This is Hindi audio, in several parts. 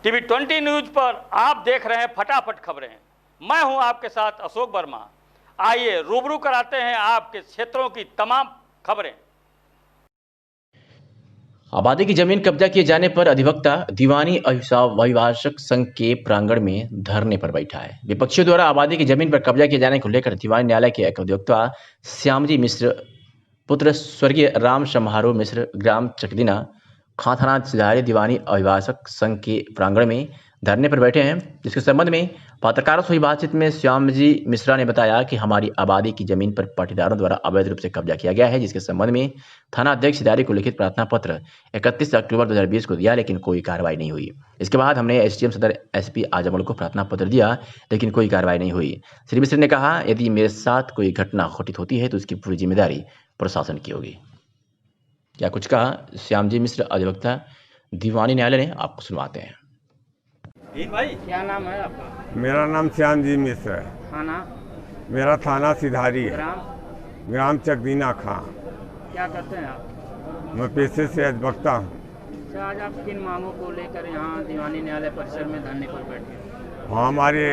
टीवी 20 न्यूज पर आप देख रहे हैं फटाफट खबरें। मैं हूं आपके साथ अशोक वर्मा। आइए रूबरू कराते हैं आपके क्षेत्रों की तमाम खबरें। आबादी की जमीन कब्जा किए जाने पर अधिवक्ता दीवानी अभिभाषक संघ के प्रांगण में धरने पर बैठा है। विपक्षियों द्वारा आबादी की जमीन पर कब्जा किए जाने को लेकर दीवानी न्यायालय के एक अधिवक्ता श्यामजी मिश्र पुत्र स्वर्गीय राम समारोह मिश्र ग्राम चकदीना खां थाना सिधारी दीवानी अभिभाषक संघ के प्रांगण में धरने पर बैठे हैं। जिसके संबंध में पत्रकारों से हुई बातचीत में श्यामजी मिश्रा ने बताया कि हमारी आबादी की जमीन पर पाटीदारों द्वारा अवैध रूप से कब्जा किया गया है, जिसके संबंध में थाना अध्यक्ष सिधारी को लिखित प्रार्थना पत्र 31 अक्टूबर 2020 को दिया, लेकिन कोई कार्रवाई नहीं हुई। इसके बाद हमने एसडीएम सदर एसपी आजमगढ़ को प्रार्थना पत्र दिया, लेकिन कोई कार्रवाई नहीं हुई। श्री मिश्र ने कहा, यदि मेरे साथ कोई घटना घटित होती है तो उसकी पूरी जिम्मेदारी प्रशासन की होगी। क्या कुछ कहा श्यामजी मिश्र अधिवक्ता दीवानी न्यायालय ने, आपको सुनवाते हैं। भाई क्या नाम है आपका? मेरा नाम श्यामजी मिश्र है। थाना? मेरा थाना सिधारी है। ग्राम चकदीना खां। क्या करते हैं आप? मैं पेशे से अधिवक्ता हूँ। अच्छा, आज आप किन मांगों को लेकर यहाँ दीवानी न्यायालय परिसर में धरने पर बैठे? हाँ, हमारे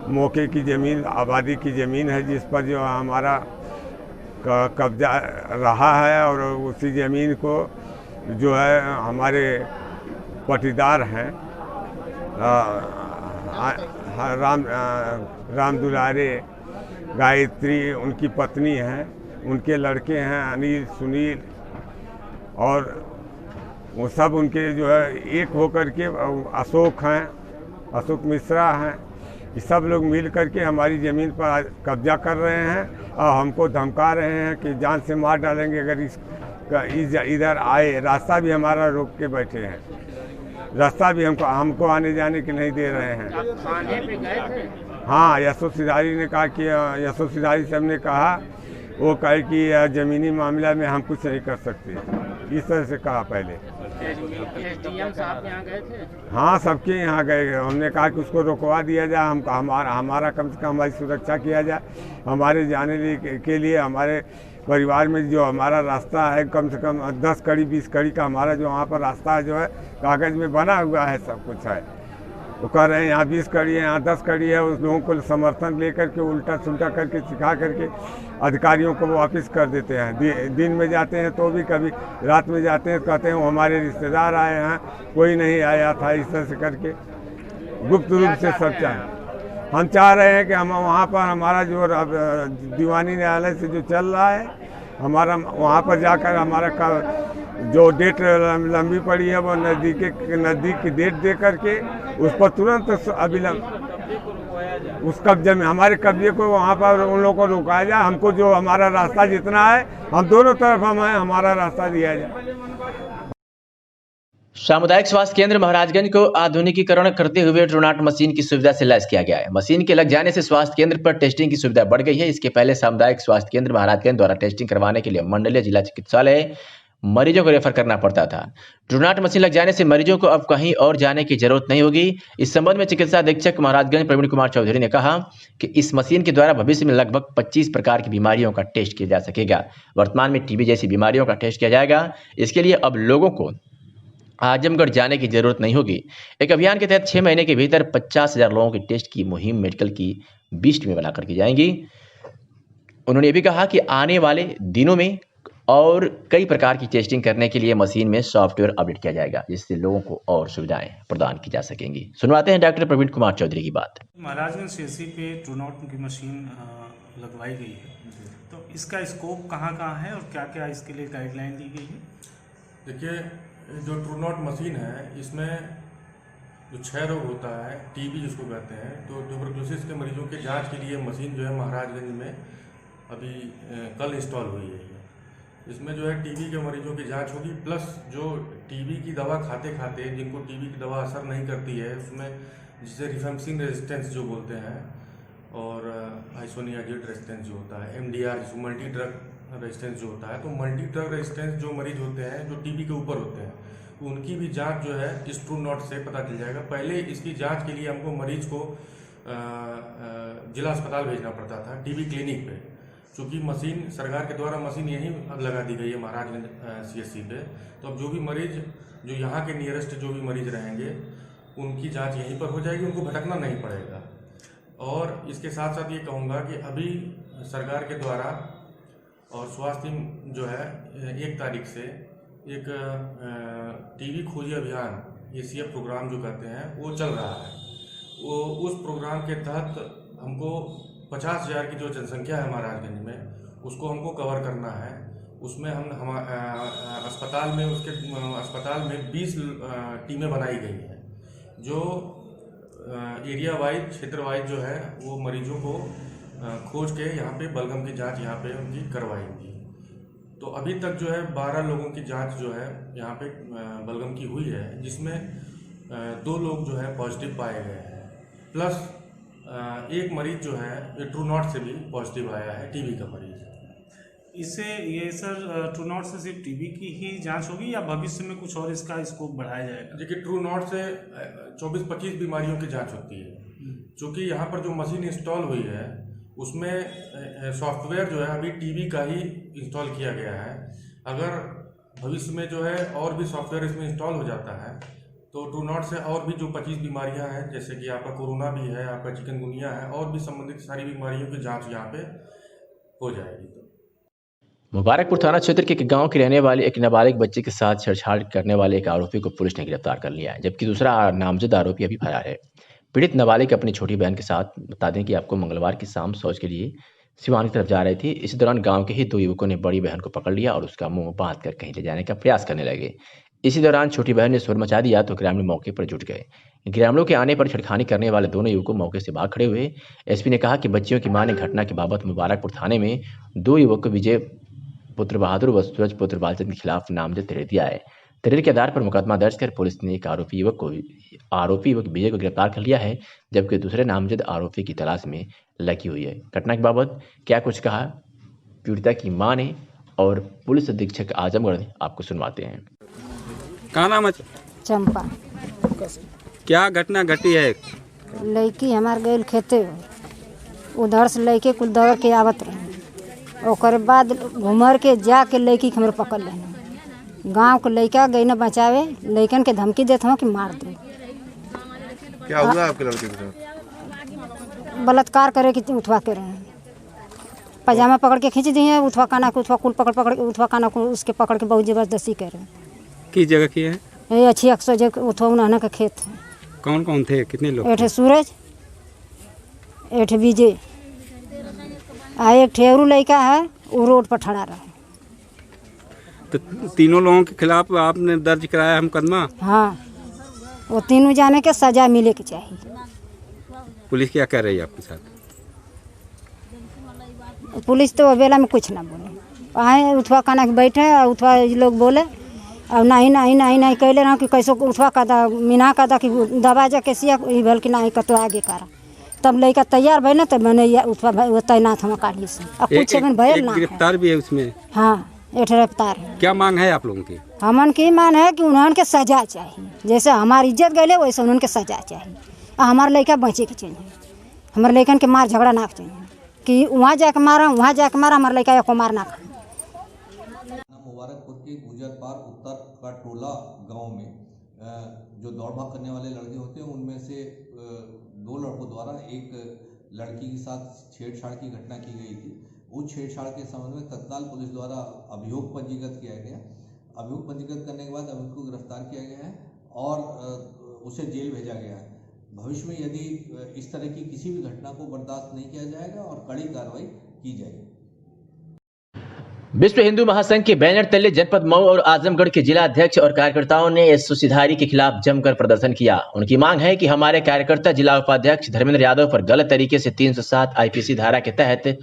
मौके की ज़मीन, आबादी की ज़मीन है जिस पर जो हमारा कब्जा रहा है, और उसी ज़मीन को जो है हमारे पटीदार हैं राम दुलारे, गायत्री उनकी पत्नी हैं, उनके लड़के हैं अनिल, सुनील, और वो सब उनके जो है एक होकर के अशोक हैं, अशोक मिश्रा हैं, ये सब लोग मिल करके हमारी ज़मीन पर कब्जा कर रहे हैं और हमको धमका रहे हैं कि जान से मार डालेंगे अगर इधर आए। रास्ता भी हमारा रोक के बैठे हैं, रास्ता भी हमको आने जाने के नहीं दे रहे हैं। आप थाने पे गए थे? हाँ, यशो सिधारी ने कहा कि यशो सिधारी साहब ने कहा, वो कहे कि ज़मीनी मामला में हम कुछ नहीं कर सकते, इस तरह से कहा पहले। एसडीएम साहब यहाँ गए थे? हाँ, सबके यहाँ गए। हमने कहा कि उसको रोकवा दिया जाए, हमारा कम से कम हमारी सुरक्षा किया जाए। हमारे जाने के लिए हमारे परिवार में जो हमारा रास्ता है कम से कम 10 कड़ी 20 कड़ी का हमारा जो वहाँ पर रास्ता जो है कागज़ में बना हुआ है, सब कुछ है। वो कह रहे हैं यहाँ 20 कड़ी है, यहाँ 10 कड़ी है। उस लोगों को समर्थन लेकर के उल्टा सुल्टा करके सिखा करके अधिकारियों को वापस कर देते हैं। दिन में जाते हैं तो भी, कभी रात में जाते हैं तो कहते हैं वो हमारे रिश्तेदार आए हैं, कोई नहीं आया था। इस तरह से करके गुप्त रूप से सब चाहे। हम चाह रहे हैं कि हम वहाँ पर हमारा जो दीवानी न्यायालय से जो चल रहा है, हमारा वहाँ पर जाकर हमारा जो डेट लंबी पड़ी है वो नज़दीक की डेट दे करके उस पर तुरंत अविलंब उस कब्जे में हमारे कब्जे को वहाँ पर उन लोगों को रुकाया जाए। हमको जो हमारा रास्ता जितना है, हम दोनों तरफ हमारा रास्ता दिया जाए। सामुदायिक स्वास्थ्य केंद्र महाराजगंज को आधुनिकीकरण करते हुए ट्रूनाट मशीन की सुविधा से लैस किया गया है। मशीन के लग जाने से स्वास्थ्य केंद्र पर टेस्टिंग की सुविधा बढ़ गई है। इसके पहले सामुदायिक स्वास्थ्य केंद्र महाराजगंज द्वारा टेस्टिंग करवाने के लिए मंडलीय जिला चिकित्सालय मरीजों को रेफर करना पड़ता था। ट्रूनाट मशीन लग जाने से मरीजों को अब कहीं और जाने की जरूरत नहीं होगी। इस संबंध में चिकित्सा अधीक्षक महाराजगंज प्रवीण कुमार चौधरी ने कहा कि इस मशीन के द्वारा भविष्य में लगभग 25 प्रकार की बीमारियों का टेस्ट किया जा सकेगा। वर्तमान में टीबी जैसी बीमारियों का टेस्ट किया जाएगा। इसके लिए अब लोगों को आजमगढ़ जाने की जरूरत नहीं होगी। एक अभियान के तहत 6 महीने के भीतर 50,000 लोगों की टेस्ट की मुहिम मेडिकल की 20 टीमें बनाकर की जाएंगी। उन्होंने ये भी कहा कि आने वाले दिनों में और कई प्रकार की टेस्टिंग करने के लिए मशीन में सॉफ्टवेयर अपडेट किया जाएगा, जिससे लोगों को और सुविधाएं प्रदान की जा सकेंगी। सुनवाते हैं डॉक्टर प्रवीण कुमार चौधरी की बात। महाराजगंज सीएससी पे ट्रूनाट की मशीन लगवाई गई है, तो इसका स्कोप कहाँ है और क्या क्या इसके लिए गाइडलाइन दी गई है? देखिए, जो ट्रूनाट मशीन है, इसमें जो 6 रोग होता है, टीबी जिसको कहते हैं, तो ट्यूबरकुलोसिस के मरीजों के जांच के लिए मशीन जो है महाराजगंज में अभी कल इंस्टॉल हुई है। इसमें जो है टीबी के मरीजों की जांच होगी, प्लस जो टीबी की दवा खाते खाते जिनको टीबी की दवा असर नहीं करती है, उसमें जिसे रिफेम्पसिन रेजिस्टेंस जो बोलते हैं, और आइसोनियाज़िड रेजिस्टेंस जो होता है, MDR जिसको मल्टी ड्रग रेजिस्टेंस जो होता है, तो मल्टी ड्रग रेजिस्टेंस जो मरीज होते हैं जो टीबी के ऊपर होते हैं, तो उनकी भी जांच जो है इस ट्रूनाट से पता चल जाएगा। पहले इसकी जांच के लिए हमको मरीज को जिला अस्पताल भेजना पड़ता था, टीबी क्लिनिक पे, चूँकि मशीन सरकार के द्वारा मशीन यहीं अब लगा दी गई है महाराजगंज CSC पे, तो अब जो भी मरीज जो यहाँ के नियरेस्ट जो भी मरीज रहेंगे उनकी जांच यहीं पर हो जाएगी, उनको भटकना नहीं पड़ेगा। और इसके साथ साथ ये कहूँगा कि अभी सरकार के द्वारा और स्वास्थ्य टीम जो है 1 तारीख से एक टीबी खोजी अभियान ACF प्रोग्राम जो कहते हैं वो चल रहा है। वो उस प्रोग्राम के तहत हमको 50,000 की जो जनसंख्या है महाराजगंज में उसको हमको कवर करना है। उसमें हम अस्पताल में 20 टीमें बनाई गई हैं जो एरिया वाइज क्षेत्र वाइज जो है वो मरीजों को खोज के यहाँ पे बलगम की जांच यहाँ पे उनकी करवाएंगी। तो अभी तक जो है 12 लोगों की जांच जो है यहाँ पे बलगम की हुई है, जिसमें 2 लोग जो है पॉजिटिव पाए गए हैं, प्लस 1 मरीज जो है ये ट्रू नॉट से भी पॉजिटिव आया है, टीबी का मरीज। इससे ये सर ट्रू नॉट से सिर्फ टीबी की ही जांच होगी या भविष्य में कुछ और इसका स्कोप बढ़ाया जाएगा? देखिए, ट्रू नॉट से 24-25 बीमारियों की जांच होती है। चूँकि यहाँ पर जो मशीन इंस्टॉल हुई है उसमें सॉफ्टवेयर जो है अभी टीबी का ही इंस्टॉल किया गया है। अगर भविष्य में जो है और भी सॉफ्टवेयर इसमें इंस्टॉल हो जाता है तो ट्रू नॉट से और भी जो 25 बीमारियां हैं, जैसे कि आपका कोरोना भी है, आपका चिकनगुनिया है, और भी संबंधित सारी बीमारियों की जांच यहाँ पे हो जाएगी। मुबारकपुर थाना क्षेत्र के एक गांव के रहने वाले एक नाबालिग बच्चे के साथ छेड़छाड़ करने वाले एक आरोपी को पुलिस ने गिरफ्तार कर लिया है, जबकि दूसरा नामजद आरोपी अभी फरार है। पीड़ित नाबालिग अपनी छोटी बहन के साथ, बता दें कि आपको, मंगलवार की शाम शौच के लिए सिवान की तरफ जा रही थी। इसी दौरान गांव के ही 2 युवकों ने बड़ी बहन को पकड़ लिया और उसका मुंह बांध कर कहीं ले जाने का प्रयास करने लगे। इसी दौरान छोटी बहन ने शोर मचा दिया तो ग्रामीण मौके पर जुट गए। ग्रामीणों के आने पर छेड़खानी करने वाले दोनों युवकों मौके से भाग खड़े हुए। एसपी ने कहा कि बच्चियों की मां ने घटना के बाबत मुबारकपुर थाने में 2 युवकों विजय पुत्र बहादुर व सूरज पुत्र बालचंद के खिलाफ नामजद तहरीर दिया है। तहरीर के आधार पर मुकदमा दर्ज कर पुलिस ने एक आरोपी युवक विजय को गिरफ्तार कर लिया है, जबकि दूसरे नामजद आरोपी की तलाश में लगी हुई है। घटना के बाबत क्या कुछ कहा पीड़िता की मां ने और पुलिस अधीक्षक आजमगढ़ ने, आपको सुनवाते हैं। का नाम है? चंपा। क्या घटना घटी है? लड़की हमार गई खेते, उधर से लड़के कुल दौड़ के आवत रहे, और बाद घुमर के जाके लड़की के हमारे पकड़ लेना। गांव के लड़का गई न बचावे, लड़कन के धमकी देते हो कि मार दे। क्या हुआ आपके लड़के के साथ? बलात्कार करे कि उठवा के रहे, पजामा पकड़ के खींच दिए, उठवा काना को, उठवा कुल पकड़ के उठवा काना को उसके पकड़ के बहुत जबरदस्ती करे। किस जगह की है ये? अच्छी 100 उठवा उन्हाना का खेत है। कौन कौन थे, कितने लोग? एक सूरज, एक विजय, एक ठेहरू लड़का है, वो रोड पर खड़ा रहा। तो तीनों लोगों के खिलाफ आपने दर्ज कराया है मुकदमा? हाँ, वो तीनों जाने के सजा मिले के चाहिए। पुलिस क्या कर रही है आपके साथ? पुलिस तो बेला में कुछ ना बोले, आए उठवा काना के बैठे, उठवा लोग बोले और नहीं कहले रहा कि कैसे उठवा का मीना का कि दबा जा के सिया भल कि नहीं कतो आगे करा। तब लड़का तैयार भय ना, तब मैंने उठवा तैनात हम काली से अब कुछ भयल ना। गिरफ्तार भी है उसमें? हाँ, एक गिरफ्तार है। क्या मांग है आप लोगों की? हमन की मांग है कि उन्होंने सजा चाहिए, जैसे हमारी इज्जत गए वैसे उन्होंने सजा चाहिए। हमारे लड़का बचे के चाहिए, हमारे लड़कन के मार झगड़ा ना चाहिए कि वहाँ जाके मारा हमारे लड़का को मारना। मुबारकपुर के गुजर पार्क उत्तर का टोला गांव में जो दौड़ भाग करने वाले लड़के होते हैं, उनमें से 2 लड़कों द्वारा एक लड़की के साथ छेड़छाड़ की घटना की गई थी। उस छेड़छाड़ के संबंध में तत्काल पुलिस द्वारा अभियोग पंजीकृत किया गया। अभियोग पंजीकृत करने के बाद अभियुक्त को गिरफ्तार किया गया है और उसे जेल भेजा गया है। भविष्य में यदि इस तरह की किसी भी घटना को बर्दाश्त नहीं किया जाएगा और कड़ी कार्रवाई की जाएगी। विश्व हिंदू महासंघ के बैनर तले जनपद मऊ और आजमगढ़ के जिला अध्यक्ष और कार्यकर्ताओं ने एस सुधारी के खिलाफ जमकर प्रदर्शन किया। उनकी मांग है कि हमारे कार्यकर्ता जिला उपाध्यक्ष धर्मेंद्र यादव पर गलत तरीके से 307 आईपीसी धारा के तहत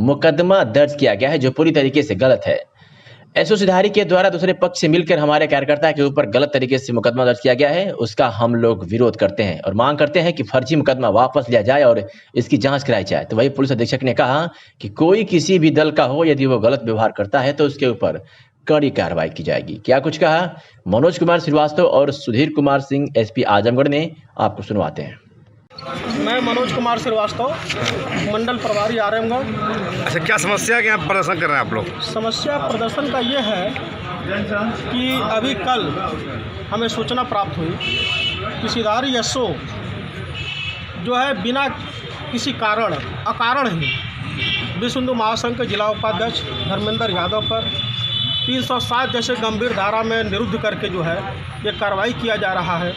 मुकदमा दर्ज किया गया है, जो पूरी तरीके से गलत है। एसओ सुधारी के द्वारा दूसरे पक्ष से मिलकर हमारे कार्यकर्ता के ऊपर गलत तरीके से मुकदमा दर्ज किया गया है, उसका हम लोग विरोध करते हैं और मांग करते हैं कि फर्जी मुकदमा वापस लिया जाए और इसकी जांच कराई जाए। तो वही पुलिस अधीक्षक ने कहा कि कोई किसी भी दल का हो, यदि वो गलत व्यवहार करता है तो उसके ऊपर कड़ी कार्रवाई की जाएगी। क्या कुछ कहा मनोज कुमार श्रीवास्तव और सुधीर कुमार सिंह एसपी आजमगढ़ ने, आपको सुनवाते हैं। मैं मनोज कुमार श्रीवास्तव, मंडल प्रभारी आरामगढ़। अच्छा, क्या समस्या है कि यहाँ प्रदर्शन कर रहे हैं आप लोग? समस्या प्रदर्शन का ये है कि अभी कल हमें सूचना प्राप्त हुई कि सिधारी एसओ जो है बिना किसी कारण अकारण ही विश्व हिंदू महासंघ के जिला उपाध्यक्ष धर्मेंद्र यादव पर 307 जैसे गंभीर धारा में निरुद्ध करके जो है ये कार्रवाई किया जा रहा है।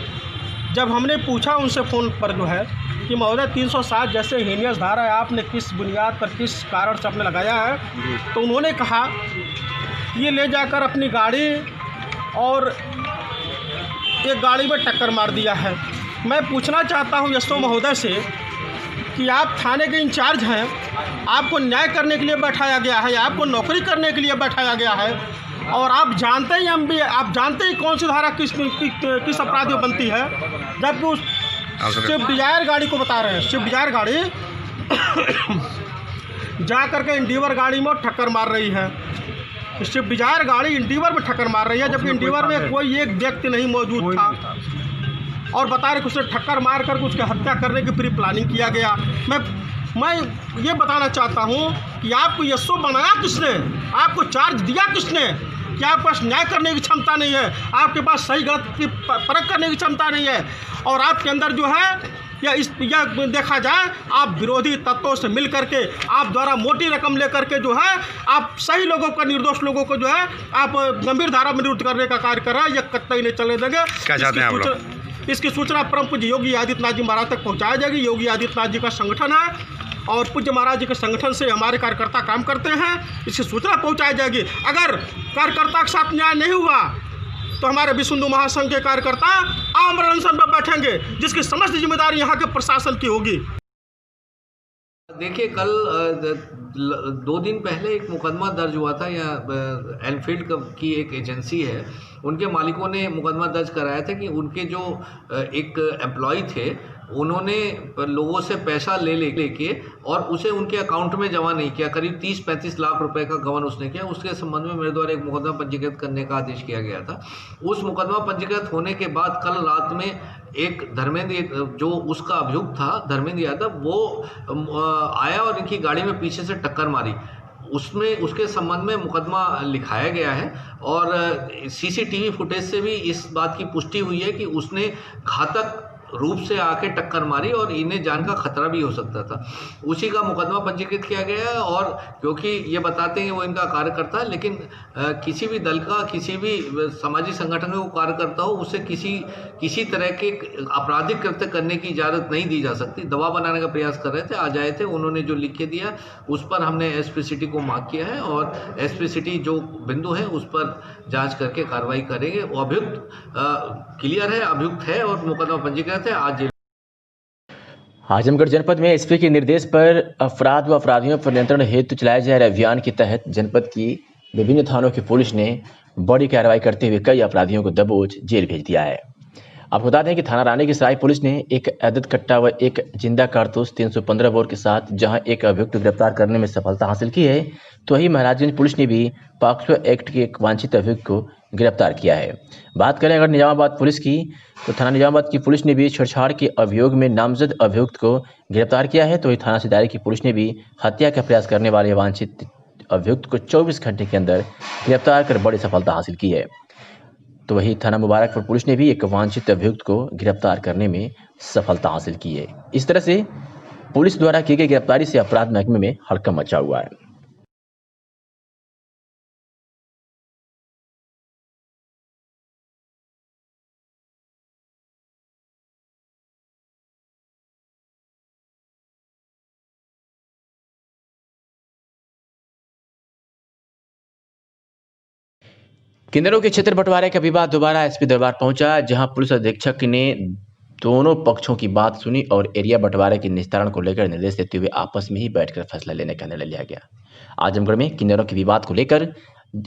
जब हमने पूछा उनसे फ़ोन पर जो है कि महोदय 307 जैसे हीनियस धारा है, आपने किस बुनियाद पर किस कारण से आपने लगाया है, तो उन्होंने कहा ये ले जाकर अपनी गाड़ी और एक गाड़ी में टक्कर मार दिया है। मैं पूछना चाहता हूँ एसओ महोदय से कि आप थाने के इंचार्ज हैं, आपको न्याय करने के लिए बैठाया गया है, आपको नौकरी करने के लिए बैठाया गया है, और आप जानते ही कौन सी धारा किस अपराध में बनती है, जबकि उस स्विफ्ट डिजायर गाड़ी को बता रहे हैं। स्विफ्ट डिजायर गाड़ी जा करके इंडिवर गाड़ी में टक्कर मार रही है। स्विफ्ट डिजायर गाड़ी इंडिवर में टक्कर मार रही है, जबकि इंडिवर में कोई एक व्यक्ति नहीं मौजूद था, और बता रहे कि उसने टक्कर मार कर उसकी हत्या करने की प्री प्लानिंग किया गया। मैं ये बताना चाहता हूँ कि आपको एसओ बनाया किसने, आपको चार्ज दिया किसने, कि आपके पास न्याय करने की क्षमता नहीं है, आपके पास सही गलत की परख करने की क्षमता नहीं है, और आपके अंदर जो है या देखा जाए आप विरोधी तत्वों से मिल करके आप द्वारा मोटी रकम लेकर के जो है आप सही लोगों का, निर्दोष लोगों को जो है आप गंभीर धारा में निरुद्ध करने का कार्य कर रहे हैं। यह कतई नहीं चले देंगे। क्या चाहते हैं आप लोग? इसकी सूचना परम पूज्य योगी आदित्यनाथ जी महाराज तक पहुंचाई जाएगी। योगी आदित्यनाथ जी का संगठन है और पूज्य महाराज जी के संगठन से हमारे कार्यकर्ता काम करते हैं, इसकी सूचना पहुंचाई जाएगी। अगर कार्यकर्ता के साथ न्याय नहीं हुआ तो हमारे विश्व हिंदू महासंघ के कार्यकर्ता आमरण अनशन पर बैठेंगे, जिसकी समस्त जिम्मेदारी यहाँ के प्रशासन की होगी। देखिए, कल 2 दिन पहले एक मुकदमा दर्ज हुआ था। यहाँ एनफील्ड की एक एजेंसी है, उनके मालिकों ने मुकदमा दर्ज कराया था कि उनके जो एक एम्प्लॉय थे उन्होंने लोगों से पैसा लेके और उसे उनके अकाउंट में जमा नहीं किया। करीब 30-35 लाख रुपए का गबन उसने किया। उसके संबंध में मेरे द्वारा एक मुकदमा पंजीकृत करने का आदेश किया गया था। उस मुकदमा पंजीकृत होने के बाद कल रात में एक धर्मेंद्र, जो उसका अभियुक्त था धर्मेंद्र यादव, वो आया और इनकी गाड़ी में पीछे से टक्कर मारी। उसमें उसके संबंध में मुकदमा लिखाया गया है और सीसीटीवी फुटेज से भी इस बात की पुष्टि हुई है कि उसने घातक रूप से आके टक्कर मारी और इन्हें जान का खतरा भी हो सकता था। उसी का मुकदमा पंजीकृत किया गया है और क्योंकि ये बताते हैं वो इनका कार्यकर्ता है, लेकिन किसी भी दल का, किसी भी सामाजिक संगठन का वो कार्यकर्ता हो, उसे किसी तरह के आपराधिक कृत्य करने की इजाज़त नहीं दी जा सकती। दबाव बनाने का प्रयास कर रहे थे, आ जाए थे, उन्होंने जो लिख के दिया उस पर हमने एसपी सिटी को मार्क किया है और एसपी सिटी जो बिंदु है उस पर जांच करके कार्रवाई करेंगे। वो अभियुक्त क्लियर है, अभियुक्त है और मुकदमा पंजीकृत है। आज आजमगढ़ जनपद में एसपी के निर्देश पर अपराध व अपराधियों पर नियंत्रण हेतु चलाए जा रहे अभियान के तहत जनपद की विभिन्न थानों की पुलिस ने बड़ी कार्रवाई करते हुए कई अपराधियों को दबोच जेल भेज दिया है। आपको बता दें कि थाना रानी की सराय पुलिस ने एक अवैध कट्टा व एक जिंदा कारतूस 315 बोर के साथ जहां एक अभियुक्त गिरफ्तार करने में सफलता हासिल की है, तो वहीं महाराजगंज पुलिस ने भी पॉक्सो एक्ट के एक वांछित अभियुक्त को गिरफ्तार किया है। बात करें अगर निजामाबाद पुलिस की, तो थाना निजामाबाद की पुलिस ने भी छेड़छाड़ के अभियोग में नामजद अभियुक्त को गिरफ्तार किया है, तो वही थाना सिधारी की पुलिस ने भी हत्या का प्रयास करने वाले वांछित अभियुक्त को 24 घंटे के अंदर गिरफ्तार कर बड़ी सफलता हासिल की है। तो वही थाना मुबारकपुर पुलिस ने भी एक वांछित अभियुक्त को गिरफ्तार करने में सफलता हासिल की है। इस तरह से पुलिस द्वारा की गई गिरफ्तारी से अपराध महकमे में हड़कंप मचा हुआ है। किन्नरों के क्षेत्र बंटवारे का विवाद दोबारा एसपी दरबार पहुंचा, जहां पुलिस अधीक्षक ने दोनों पक्षों की बात सुनी और एरिया बंटवारे के निस्तारण को लेकर निर्देश देते हुए आपस में ही बैठकर फैसला लेने का निर्णय लिया गया। आजमगढ़ में किन्नरों के विवाद को लेकर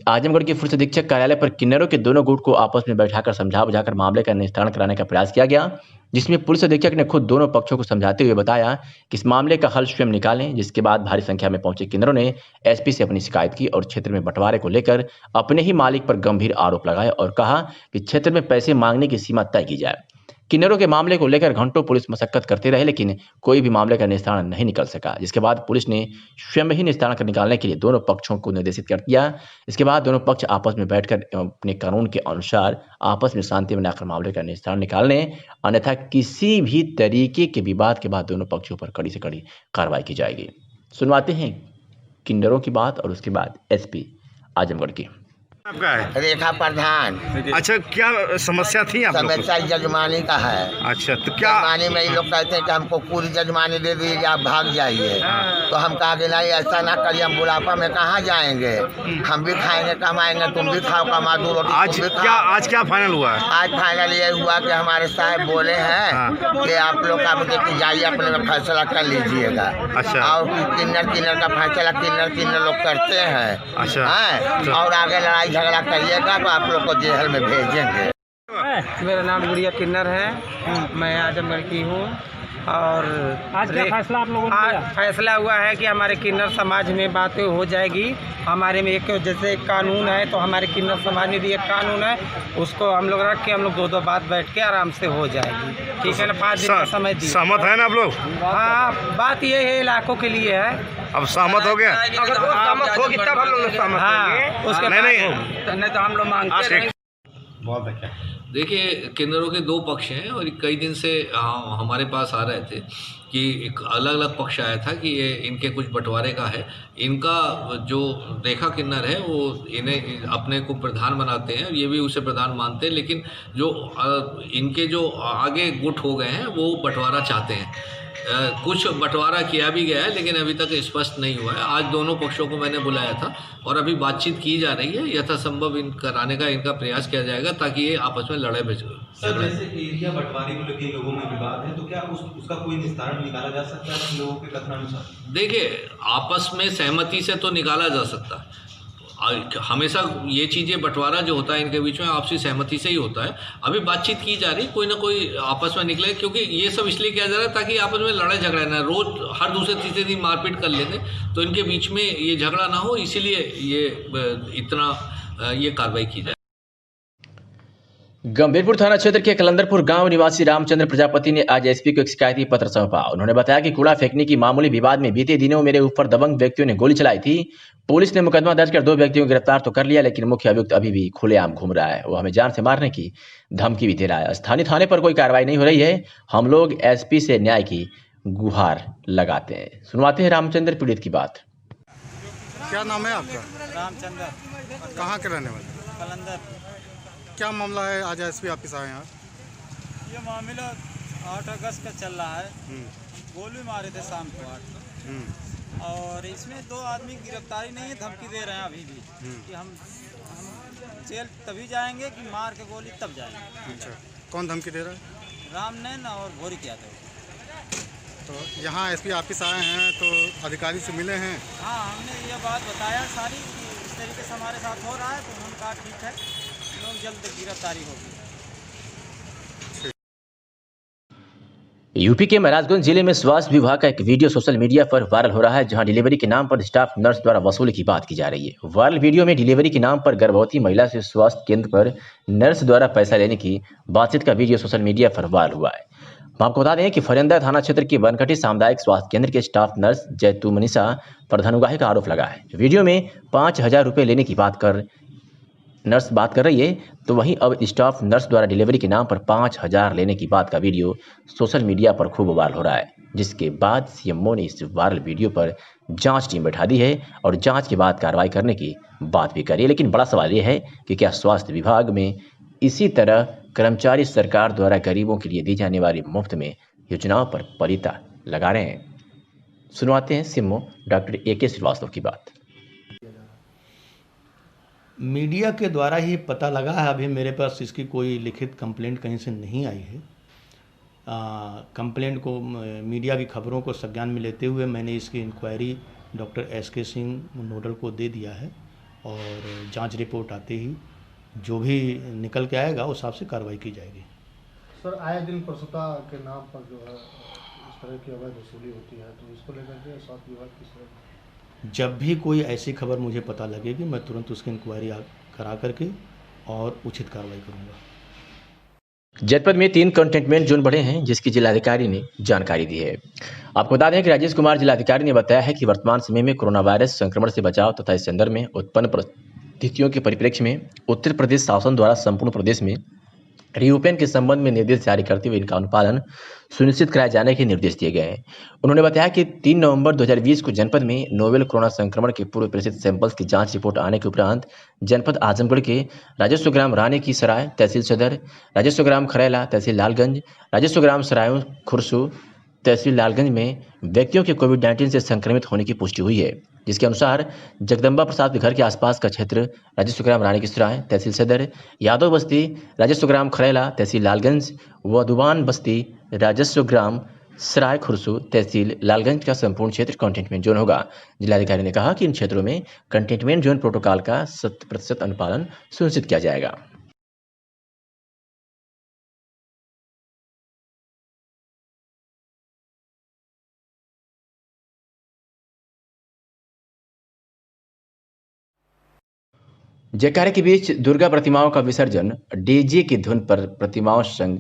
आजमगढ़ के पुलिस अधीक्षक कार्यालय पर किन्नरों के दोनों गुट को आपस में बैठाकर समझा बुझाकर मामले का निस्तारण कराने का प्रयास किया गया, जिसमें पुलिस अधीक्षक ने खुद दोनों पक्षों को समझाते हुए बताया कि इस मामले का हल स्वयं निकालें। जिसके बाद भारी संख्या में पहुंचे किन्नरों ने एसपी से अपनी शिकायत की और क्षेत्र में बंटवारे को लेकर अपने ही मालिक पर गंभीर आरोप लगाए और कहा कि क्षेत्र में पैसे मांगने की सीमा तय की जाए। किन्नरों के मामले को लेकर घंटों पुलिस मशक्कत करती रही, लेकिन कोई भी मामले का निस्तारण नहीं निकल सका, जिसके बाद पुलिस ने स्वयं ही निस्तारण निकालने के लिए दोनों पक्षों को निर्देशित कर दिया। इसके बाद दोनों पक्ष आपस में बैठकर अपने कानून के अनुसार आपस में शांति बनाकर मामले का निस्तारण निकालने, अन्यथा किसी भी तरीके के विवाद के बाद दोनों पक्षों पर कड़ी से कड़ी कार्रवाई की जाएगी। सुनवाते हैं किन्नरों की बात और उसके बाद एसपी आजमगढ़ की। आपका है रेखा प्रधान। अच्छा, क्या समस्या थी आप लोग को? समस्या जजमानी का है। अच्छा, तो क्या जजमानी में ये लोग कहते हैं कि हमको पूरी जजमानी दे दीजिए, आप भाग जाइए। तो हम कहा कि नहीं, ऐसा ना करिए, हम बुढ़ापा में कहाँ जाएंगे, हम भी खाएंगे कमाएंगे, तुम भी खाओ कमा दो रोटी। आज क्या फाइनल हुआ है? आज फाइनल ये हुआ कि हमारे साहब बोले हैं कि आप लोग आप जाइए, अपने में फैसला कर लीजिएगा। अच्छा। और किन्नर का फैसला किन्नर लोग करते हैं। अच्छा। और आगे लड़ाई झगड़ा करिएगा तो आप लोग को जेल में भेजेंगे। मेरा नाम गुड़िया किन्नर है, मैं आजमगढ़ की हूँ। और आज क्या फैसला आप लोगों ने लिया? फैसला हुआ है कि हमारे किन्नर समाज में बातें हो जाएगी। हमारे में एक जैसे एक कानून है, तो हमारे किन्नर समाज में भी एक कानून है, उसको हम लोग रख के हम लोग दो बात बैठ के आराम से हो जाएगी। ठीक है ना, 5 दिन का समय दिया। सहमत है ना आप लोग? हाँ, बात ये है इलाकों के लिए है। अब सहमत हो गया? अगर वो सहमत होगी तब हम लोग सहमत होंगे, उसके नहीं तो हम लोग मांगते हैं। बहुत अच्छा। देखिए, किन्नरों के 2 पक्ष हैं और कई दिन से हमारे पास आ रहे थे कि एक अलग अलग पक्ष आया था कि ये इनके कुछ बंटवारे का है। इनका जो रेखा किन्नर है वो इन्हें अपने को प्रधान बनाते हैं, ये भी उसे प्रधान मानते हैं, लेकिन जो इनके जो आगे गुट हो गए हैं वो बंटवारा चाहते हैं। कुछ बंटवारा किया भी गया है, लेकिन अभी तक स्पष्ट नहीं हुआ है। आज दोनों पक्षों को मैंने बुलाया था और अभी बातचीत की जा रही है। यथासंभव इन कराने का इनका प्रयास किया जाएगा ताकि ये आपस में लड़ाई बच। सर, जैसे एरिया बंटवारे को लेकर लोगों में विवाद है, तो क्या उसका कोई निस्तारण निकाला जा सकता है लोगों के कथनानुसार? देखिए, आपस में सहमति से तो निकाला जा सकता है। हमेशा ये चीज़ें बंटवारा जो होता है इनके बीच में आपसी सहमति से ही होता है। अभी बातचीत की जा रही, कोई ना कोई आपस में निकले, क्योंकि ये सब इसलिए किया जा रहा है ताकि आपस में लड़ाई झगड़ा ना, रोज हर दूसरे तीसरे दिन मारपीट कर लेंगे तो इनके बीच में ये झगड़ा ना हो, इसीलिए ये इतना ये कार्रवाई की जाए। गंभीरपुर थाना क्षेत्र के कलंदरपुर गांव निवासी रामचंद्र प्रजापति ने आज एसपी को एक शिकायती पत्र सौंपा। उन्होंने बताया कि कूड़ा फेंकने की मामूली विवाद में बीते दिनों मेरे ऊपर दबंग व्यक्तियों ने गोली चलाई थी। पुलिस ने मुकदमा दर्ज कर 2 व्यक्तियों को गिरफ्तार तो कर लिया, लेकिन मुख्य अभियुक्त अभी भी खुलेआम घूम रहा है। वो हमें जान से मारने की धमकी भी दे रहा है। स्थानीय थाने पर कोई कार्रवाई नहीं हो रही है। हम लोग एसपी से न्याय की गुहार लगाते हैं। सुनवाते हैं रामचंद्र पीड़ित की बात। क्या नाम है आपका? रामचंद्र। कहाँ के रहने वाले? कलंदर। क्या मामला है, आज एसपी ऑफिस आए हैं? ये मामला 8 अगस्त का चल रहा है। गोली मारे थे शाम को 8 को, और इसमें 2 आदमी की गिरफ्तारी नहीं है, धमकी दे रहे हैं अभी भी कि हम जेल तभी जाएंगे कि मार के गोली तब जाएंगे। अच्छा, कौन धमकी दे रहा है? रामनैन और भोरी क्या थे। तो यहाँ एसपी ऑफिस आए हैं तो अधिकारी से मिले हैं? हाँ, हमने ये बात बताया सारी कि इस तरीके से हमारे साथ हो रहा है, तो उन्होंने कहा ठीक है, लोग जल्द गिरफ्तारी होगी। यूपी के महाराजगंज जिले में स्वास्थ्य विभाग का एक वीडियो सोशल मीडिया पर वायरल हो रहा है, जहां डिलीवरी के नाम पर स्टाफ नर्स द्वारा वसूली की बात की जा रही है। वायरल वीडियो में डिलीवरी के नाम पर गर्भवती महिला से स्वास्थ्य केंद्र पर नर्स द्वारा पैसा लेने की बातचीत का वीडियो सोशल मीडिया पर वायरल हुआ है। आपको बता दें कि फरिंदा थाना क्षेत्र के बनकटी सामुदायिक स्वास्थ्य केंद्र के स्टाफ नर्स जैतू मनीषा पर धनुगाही का आरोप लगा है। वीडियो में 5000 रुपये लेने की नर्स बात कर रही है, तो वहीं अब स्टाफ नर्स द्वारा डिलीवरी के नाम पर 5000 लेने की बात का वीडियो सोशल मीडिया पर खूब वायरल हो रहा है, जिसके बाद सीएमओ ने इस वायरल वीडियो पर जांच टीम बैठा दी है और जांच के बाद कार्रवाई करने की बात भी करी है। लेकिन बड़ा सवाल यह है कि क्या स्वास्थ्य विभाग में इसी तरह कर्मचारी सरकार द्वारा गरीबों के लिए दी जाने वाली मुफ्त में योजनाओं पर पलीता लगा रहे हैं? सुनवाते हैं सीएमओ डॉक्टर AK श्रीवास्तव की बात। मीडिया के द्वारा ही पता लगा है, अभी मेरे पास इसकी कोई लिखित कंप्लेंट कहीं से नहीं आई है। कंप्लेंट को मीडिया की खबरों को संज्ञान में लेते हुए मैंने इसकी inquiry doctor SK Singh nodal को दे दिया है और जांच रिपोर्ट आते ही जो भी निकल के आएगा उस हिसाब से कार्रवाई की जाएगी। सर, आए दिन प्रसूता के नाम पर जो है इस तरह की अवैध वसूली होती है, तो इसको लेकर के स्वास्थ्य विभाग किस तरह? जब भी कोई ऐसी खबर मुझे पता लगेगी मैं तुरंत उसकी इंक्वायरी करा करके और उचित कार्रवाई करूँगा। जनपद में 3 कंटेनमेंट जोन बढ़े हैं, जिसकी जिलाधिकारी ने जानकारी दी है। आपको बता दें कि राजेश कुमार जिलाधिकारी ने बताया है कि वर्तमान समय में कोरोना वायरस संक्रमण से बचाव तथा इस संदर्भ में उत्पन्न परिस्थितियों के परिप्रेक्ष्य में उत्तर प्रदेश शासन द्वारा संपूर्ण प्रदेश में रीओपन के संबंध में निर्देश जारी करते हुए इनका अनुपालन सुनिश्चित कराए जाने के निर्देश दिए गए हैं। उन्होंने बताया कि 3 नवंबर 2020 को जनपद में नोवेल कोरोना संक्रमण के पूर्व प्रेषित सैंपल्स की जांच रिपोर्ट आने के उपरांत जनपद आजमगढ़ के राजस्व ग्राम रानी की सराय तहसील सदर, राजस्व ग्राम खरेला तहसील लालगंज, राजस्व ग्राम सरायों खुरसू तहसील लालगंज में व्यक्तियों के कोविड-19 से संक्रमित होने की पुष्टि हुई है, जिसके अनुसार जगदम्बा प्रसाद के घर के आसपास का क्षेत्र राजस्व ग्राम रानी की सराय तहसील सदर, यादव बस्ती राजस्व ग्राम खरेला तहसील लालगंज, वधुवान बस्ती राजस्व ग्राम सराय खुरसू तहसील लालगंज का संपूर्ण क्षेत्र कंटेनमेंट जोन होगा। जिलाधिकारी ने कहा कि इन क्षेत्रों में कंटेनमेंट जोन प्रोटोकॉल का 100% अनुपालन सुनिश्चित किया जाएगा। जयकारे के बीच दुर्गा प्रतिमाओं का विसर्जन डीजे की धुन पर प्रतिमाओं संग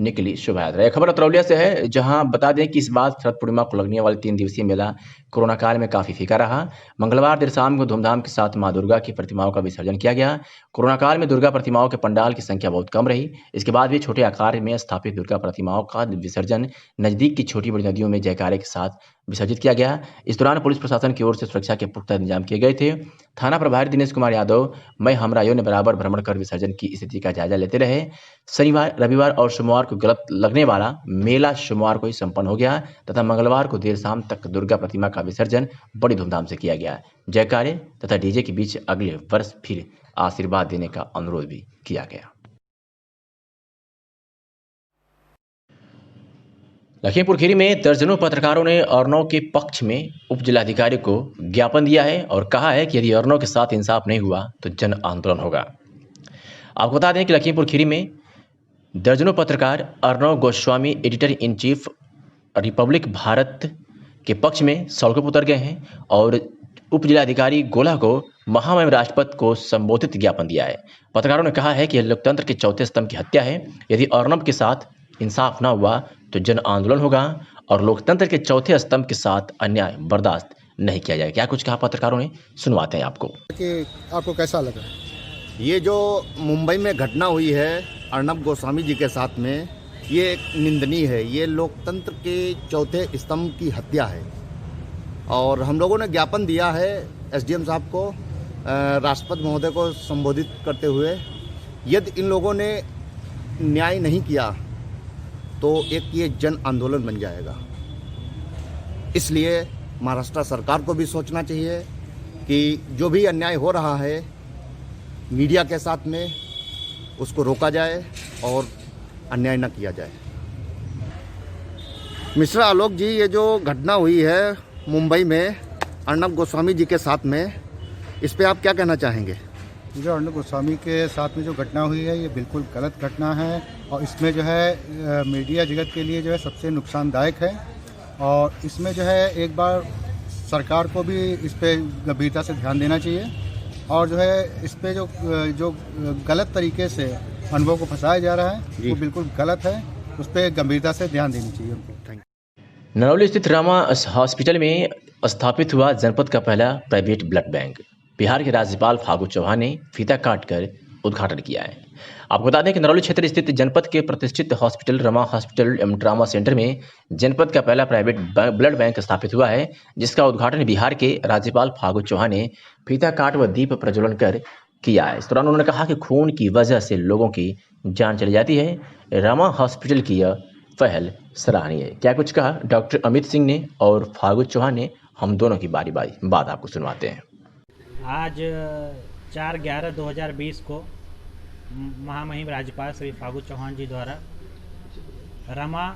निकली शोभा यात्रा। यह खबर अतरौलिया से है, जहां बता दें कि इस बार शरद पूर्णिमा को लगने वाली 3 दिवसीय मेला कोरोना काल में काफी फीका रहा। मंगलवार देर शाम को धूमधाम के साथ मां दुर्गा की प्रतिमाओं का विसर्जन किया गया। कोरोना काल में दुर्गा प्रतिमाओं के पंडाल की संख्या बहुत कम रही। इसके बाद भी छोटे आकार में स्थापित दुर्गा प्रतिमाओं का विसर्जन नजदीक की छोटी बड़ी नदियों में जयकारे के साथ विसर्जित किया गया। इस दौरान पुलिस प्रशासन की ओर से सुरक्षा के पुख्ता इंतजाम किए गए थे। थाना प्रभारी दिनेश कुमार यादव मई हमराइयों ने बराबर भ्रमण कर विसर्जन की स्थिति का जायजा लेते रहे। शनिवार, रविवार और सोमवार को गलत लगने वाला मेला सोमवार को ही संपन्न हो गया तथा मंगलवार को देर शाम तक दुर्गा प्रतिमा का विसर्जन बड़ी धूमधाम से किया गया। जयकारे तथा डीजे के बीच अगले वर्ष फिर आशीर्वाद देने का अनुरोध भी किया गया। लखीमपुर खीरी में दर्जनों पत्रकारों ने अर्नव के पक्ष में उप जिलाधिकारी को ज्ञापन दिया है और कहा है कि यदि अर्नव के साथ इंसाफ नहीं हुआ तो जन आंदोलन होगा। आपको बता दें कि लखीमपुर खीरी में दर्जनों पत्रकार Arnav Goswami editor in chief Republic Bharat के पक्ष में सड़कों पर उतर गए हैं और उप जिलाधिकारी गोला को महामहिम राष्ट्रपति को संबोधित ज्ञापन दिया है। पत्रकारों ने कहा है कि यह लोकतंत्र के चौथे स्तंभ की हत्या है। यदि अर्नव के साथ इंसाफ न हुआ तो जन आंदोलन होगा और लोकतंत्र के चौथे स्तंभ के साथ अन्याय बर्दाश्त नहीं किया जाएगा। क्या कुछ कहा पत्रकारों ने, सुनवाते हैं आपको। कि आपको कैसा लगा ये जो मुंबई में घटना हुई है अर्नब गोस्वामी जी के साथ में, ये एक निंदनीय है। ये लोकतंत्र के चौथे स्तंभ की हत्या है और हम लोगों ने ज्ञापन दिया है एसडीएम साहब को, राष्ट्रपति महोदय को संबोधित करते हुए। यदि इन लोगों ने न्याय नहीं किया तो एक ये जन आंदोलन बन जाएगा। इसलिए महाराष्ट्र सरकार को भी सोचना चाहिए कि जो भी अन्याय हो रहा है मीडिया के साथ में उसको रोका जाए और अन्याय न किया जाए। मिश्रा आलोक जी, ये जो घटना हुई है मुंबई में अर्नब गोस्वामी जी के साथ में, इस पे आप क्या कहना चाहेंगे? जो अर्नब गोस्वामी के साथ में जो घटना हुई है ये बिल्कुल गलत घटना है और इसमें जो है मीडिया जगत के लिए जो है सबसे नुकसानदायक है और इसमें जो है एक बार सरकार को भी इस पे गंभीरता से ध्यान देना चाहिए और जो है इस पे जो गलत तरीके से अनुभव को फंसाया जा रहा है वो बिल्कुल गलत है। उस पर गंभीरता से ध्यान देनी चाहिए उनको। Thank you. नरौली स्थित रामा हॉस्पिटल में स्थापित हुआ जनपद का पहला प्राइवेट ब्लड बैंक बिहार के राज्यपाल फागू चौहान ने फीता काटकर उद्घाटन किया है। आपको बता दें कि नरौली क्षेत्र स्थित जनपद के प्रतिष्ठित हॉस्पिटल रमा हॉस्पिटल एवं ट्रामा सेंटर में जनपद का पहला प्राइवेट ब्लड बैंक स्थापित हुआ है, जिसका उद्घाटन बिहार के राज्यपाल फागू चौहान ने फीता काट व दीप प्रज्वलन कर किया है। इस दौरान उन्होंने कहा कि खून की वजह से लोगों की जान चली जाती है। रमा हॉस्पिटल की यह पहल सराहनीय है। क्या कुछ कहा डॉक्टर अमित सिंह ने और फागू चौहान ने, हम दोनों की बारी बारी बात आपको सुनवाते हैं। आज 4/11/2020 को महामहिम राज्यपाल श्री फागू चौहान जी द्वारा रमा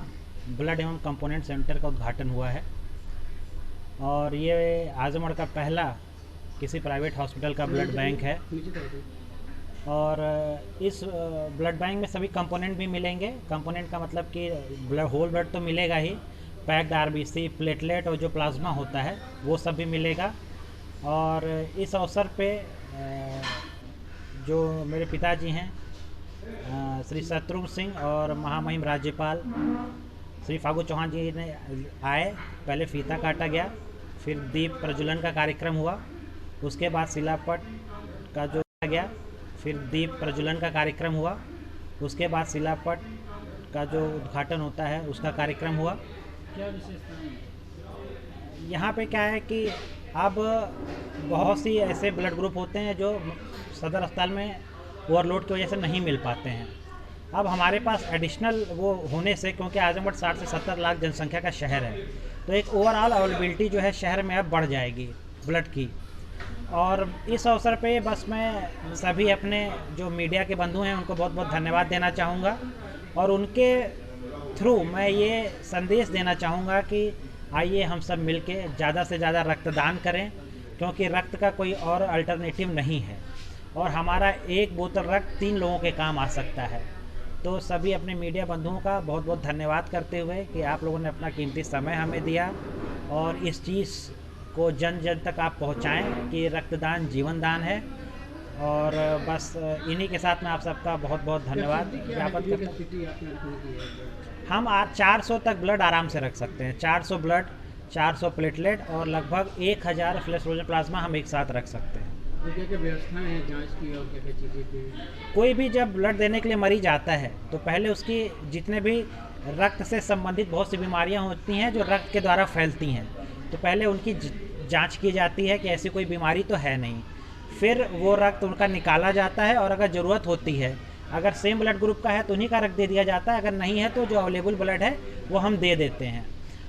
ब्लड एवं कंपोनेंट सेंटर का उद्घाटन हुआ है और ये आजमगढ़ का पहला किसी प्राइवेट हॉस्पिटल का ब्लड बैंक है और इस ब्लड बैंक में सभी कंपोनेंट भी मिलेंगे। कंपोनेंट का मतलब कि होल ब्लड तो मिलेगा ही, पैक्ड आरबीसी, प्लेटलेट और जो प्लाज्मा होता है वो सब भी मिलेगा। और इस अवसर पे जो मेरे पिताजी हैं श्री शत्रुघ्न सिंह और महामहिम राज्यपाल श्री फागू चौहान जी ने आए। पहले फीता काटा गया, फिर दीप प्रज्वलन का कार्यक्रम हुआ, उसके बाद शिलापट का जो गया, फिर दीप प्रज्वलन का कार्यक्रम हुआ, उसके बाद शिलापट का जो उद्घाटन होता है उसका कार्यक्रम हुआ। क्या विशेषता यहाँ पे क्या है कि अब बहुत सी ऐसे ब्लड ग्रुप होते हैं जो सदर अस्पताल में ओवरलोड की वजह से नहीं मिल पाते हैं। अब हमारे पास एडिशनल वो होने से, क्योंकि आजमगढ़ 60 से 70 लाख जनसंख्या का शहर है, तो एक ओवरऑल अवेलेबिलिटी जो है शहर में अब बढ़ जाएगी ब्लड की। और इस अवसर पे बस मैं सभी अपने जो मीडिया के बंधु हैं उनको बहुत बहुत धन्यवाद देना चाहूँगा, और उनके थ्रू मैं ये संदेश देना चाहूँगा कि आइए हम सब मिलके ज़्यादा से ज़्यादा रक्तदान करें, क्योंकि रक्त का कोई और अल्टरनेटिव नहीं है, और हमारा एक बोतल रक्त 3 लोगों के काम आ सकता है। तो सभी अपने मीडिया बंधुओं का बहुत बहुत धन्यवाद करते हुए कि आप लोगों ने अपना कीमती समय हमें दिया और इस चीज़ को जन जन तक आप पहुंचाएं कि रक्तदान जीवन दान है। और बस इन्हीं के साथ मैं आप सबका बहुत बहुत धन्यवाद ज्ञापन करता हूँ। हम 400 तक ब्लड आराम से रख सकते हैं, 400 ब्लड, 400 प्लेटलेट और लगभग 1000 फ्लैश फ्रोजन प्लाज्मा हम एक साथ रख सकते हैं। क्या क्या व्यवस्थाएं हैं जांच की और क्या क्या चीज़ें की? कोई भी जब ब्लड देने के लिए मरीज आता है तो पहले उसकी जितने भी रक्त से संबंधित बहुत सी बीमारियां होती हैं जो रक्त के द्वारा फैलती हैं, तो पहले उनकी जांच की जाती है कि ऐसी कोई बीमारी तो है नहीं। फिर वो रक्त उनका निकाला जाता है और अगर ज़रूरत होती है, अगर सेम ब्लड ग्रुप का है तो उन्हीं का रक्त दे दिया जाता है, अगर नहीं है तो जो अवेलेबल ब्लड है वो हम दे देते हैं।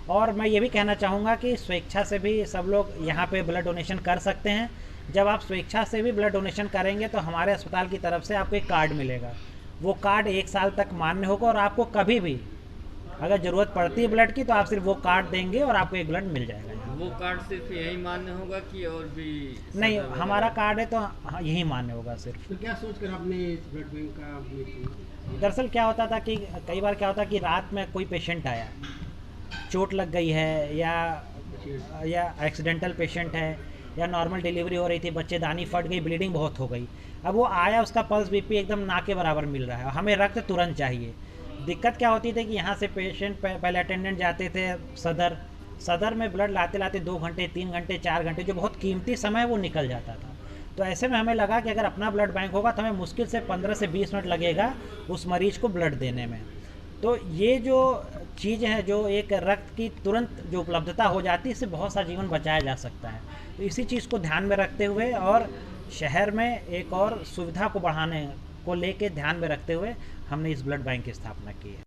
और मैं ये भी कहना चाहूँगा कि स्वेच्छा से भी सब लोग यहाँ पे ब्लड डोनेशन कर सकते हैं। जब आप स्वेच्छा से भी ब्लड डोनेशन करेंगे तो हमारे अस्पताल की तरफ से आपको एक कार्ड मिलेगा, वो कार्ड 1 साल तक मान्य होगा और आपको कभी भी अगर ज़रूरत पड़ती है ब्लड की तो आप सिर्फ वो कार्ड देंगे और आपको एक ब्लड मिल जाएगा। वो कार्ड सिर्फ यही मान्य होगा कि और भी? नहीं, हमारा कार्ड है तो यही मान्य होगा सिर्फ। तो क्या सोचकर आपने इस ब्लड बैंक का? दरअसल क्या होता था कि कई बार क्या होता कि रात में कोई पेशेंट आया, चोट लग गई है या एक्सीडेंटल पेशेंट है या नॉर्मल डिलीवरी हो रही थी, बच्चेदानी फट गई, ब्लीडिंग बहुत हो गई, अब वो आया, उसका पल्स बीपी एकदम ना के बराबर मिल रहा है, हमें रक्त तुरंत चाहिए। दिक्कत क्या होती थी कि यहाँ से पेशेंट पहले अटेंडेंट जाते थे सदर में ब्लड लाते लाते 2 घंटे 3 घंटे 4 घंटे जो बहुत कीमती समय वो निकल जाता था। तो ऐसे में हमें लगा कि अगर अपना ब्लड बैंक होगा तो हमें मुश्किल से 15 से 20 मिनट लगेगा उस मरीज को ब्लड देने में। तो ये जो चीज़ है, जो एक रक्त की तुरंत जो उपलब्धता हो जाती है, इससे बहुत सा जीवन बचाया जा सकता है। तो इसी चीज़ को ध्यान में रखते हुए और शहर में एक और सुविधा को बढ़ाने को लेके ध्यान में रखते हुए हमने इस ब्लड बैंक की स्थापना की है।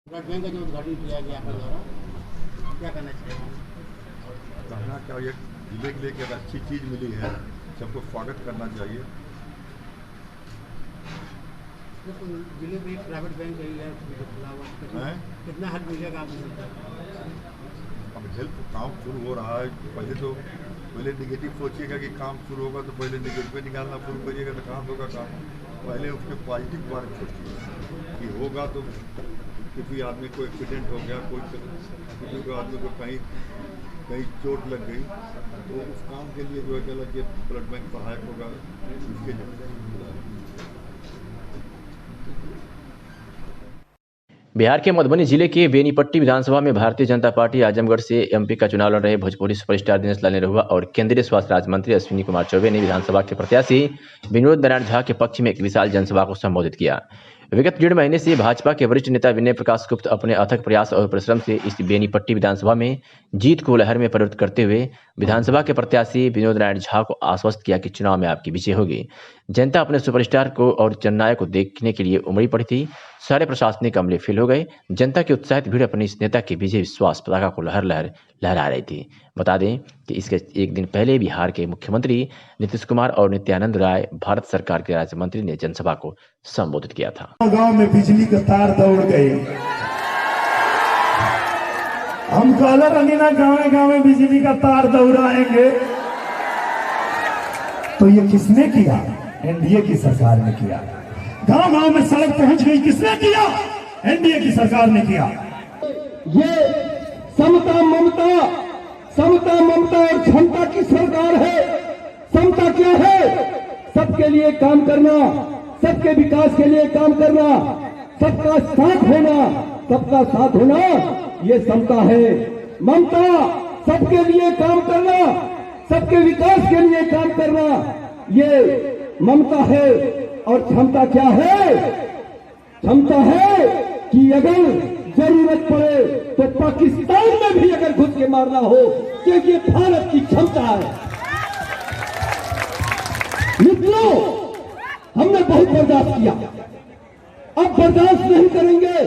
ब्लड बैंक का जो उद्घाटन किया गया आपके द्वारा, क्या कहना चाहिए? कहना चाहिए जिले के लिए एक अच्छी चीज़ मिली है, सबको स्वागत करना चाहिए। जिले में एक प्राइवेट बैंक है खुला हुआ, कितना हेल्प मिलेगा आपको? अब हेल्प काम शुरू हो रहा है, पहले निगेटिव सोचिएगा कि काम शुरू होगा तो पहले निगेटिव निकालना शुरू करिएगा तो कहाँ होगा काम। पहले उसके पॉजिटिव बारे में सोचिए कि होगा तो किसी आदमी को एक्सीडेंट हो गया, किसी को आदमी को कहीं चोट लग गई तो उस काम के लिए जो है क्या कि ब्लड बैंक सहायक होगा इसके लिए। बिहार के मधुबनी जिले के बेनीपट्टी विधानसभा में भारतीय जनता पार्टी आजमगढ़ से एमपी का चुनाव लड़ रहे भोजपुरी सुपरस्टार दिनेश लाल निरहुआ और केंद्रीय स्वास्थ्य राज्य मंत्री अश्विनी कुमार चौबे ने विधानसभा के प्रत्याशी विनोद नारायण झा के पक्ष में एक विशाल जनसभा को संबोधित किया। विगत 1.5 महीने से भाजपा के वरिष्ठ नेता विनय प्रकाश गुप्त अपने अथक प्रयास और परिश्रम से इस बेनीपट्टी विधानसभा में जीत को लहर में परिवर्तित करते हुए विधानसभा के प्रत्याशी विनोद नारायण झा को आश्वस्त किया कि चुनाव में आपकी विजय होगी। जनता अपने सुपरस्टार को और जननायक को देखने के लिए उमड़ी पड़ी थी। सारे प्रशासनिक अमले फेल हो गए। जनता की उत्साहित भीड़ अपने इस नेता के विजय विश्वास पताका को लहरा रही थी। बता दें कि इसके एक दिन पहले बिहार के मुख्यमंत्री नीतीश कुमार और नित्यानंद राय भारत सरकार के राज्य मंत्री ने जनसभा को संबोधित किया था। गांव में बिजली का तार दौड़ गई, हम कहला रंगीना गाँव गाँव बिजली का तार दौड़ाएंगे, तो ये किसने किया? एनडीए की सरकार ने किया। गांव गांव में सड़क पहुंच गई, किसने किया? एनडीए की सरकार ने किया। ये समता ममता और क्षमता की सरकार है। समता क्या है? सबके लिए काम करना, सबके विकास के लिए काम करना, सबका साथ होना, सबका साथ होना ये समता है। ममता सबके लिए काम करना, सबके विकास के लिए काम करना ये ममता है। और क्षमता क्या है? क्षमता है कि अगर जरूरत पड़े तो पाकिस्तान में भी अगर घुस के मारना हो, क्योंकि ये भारत की क्षमता है। मित्रों, हमने बहुत बर्दाश्त किया, अब बर्दाश्त नहीं करेंगे।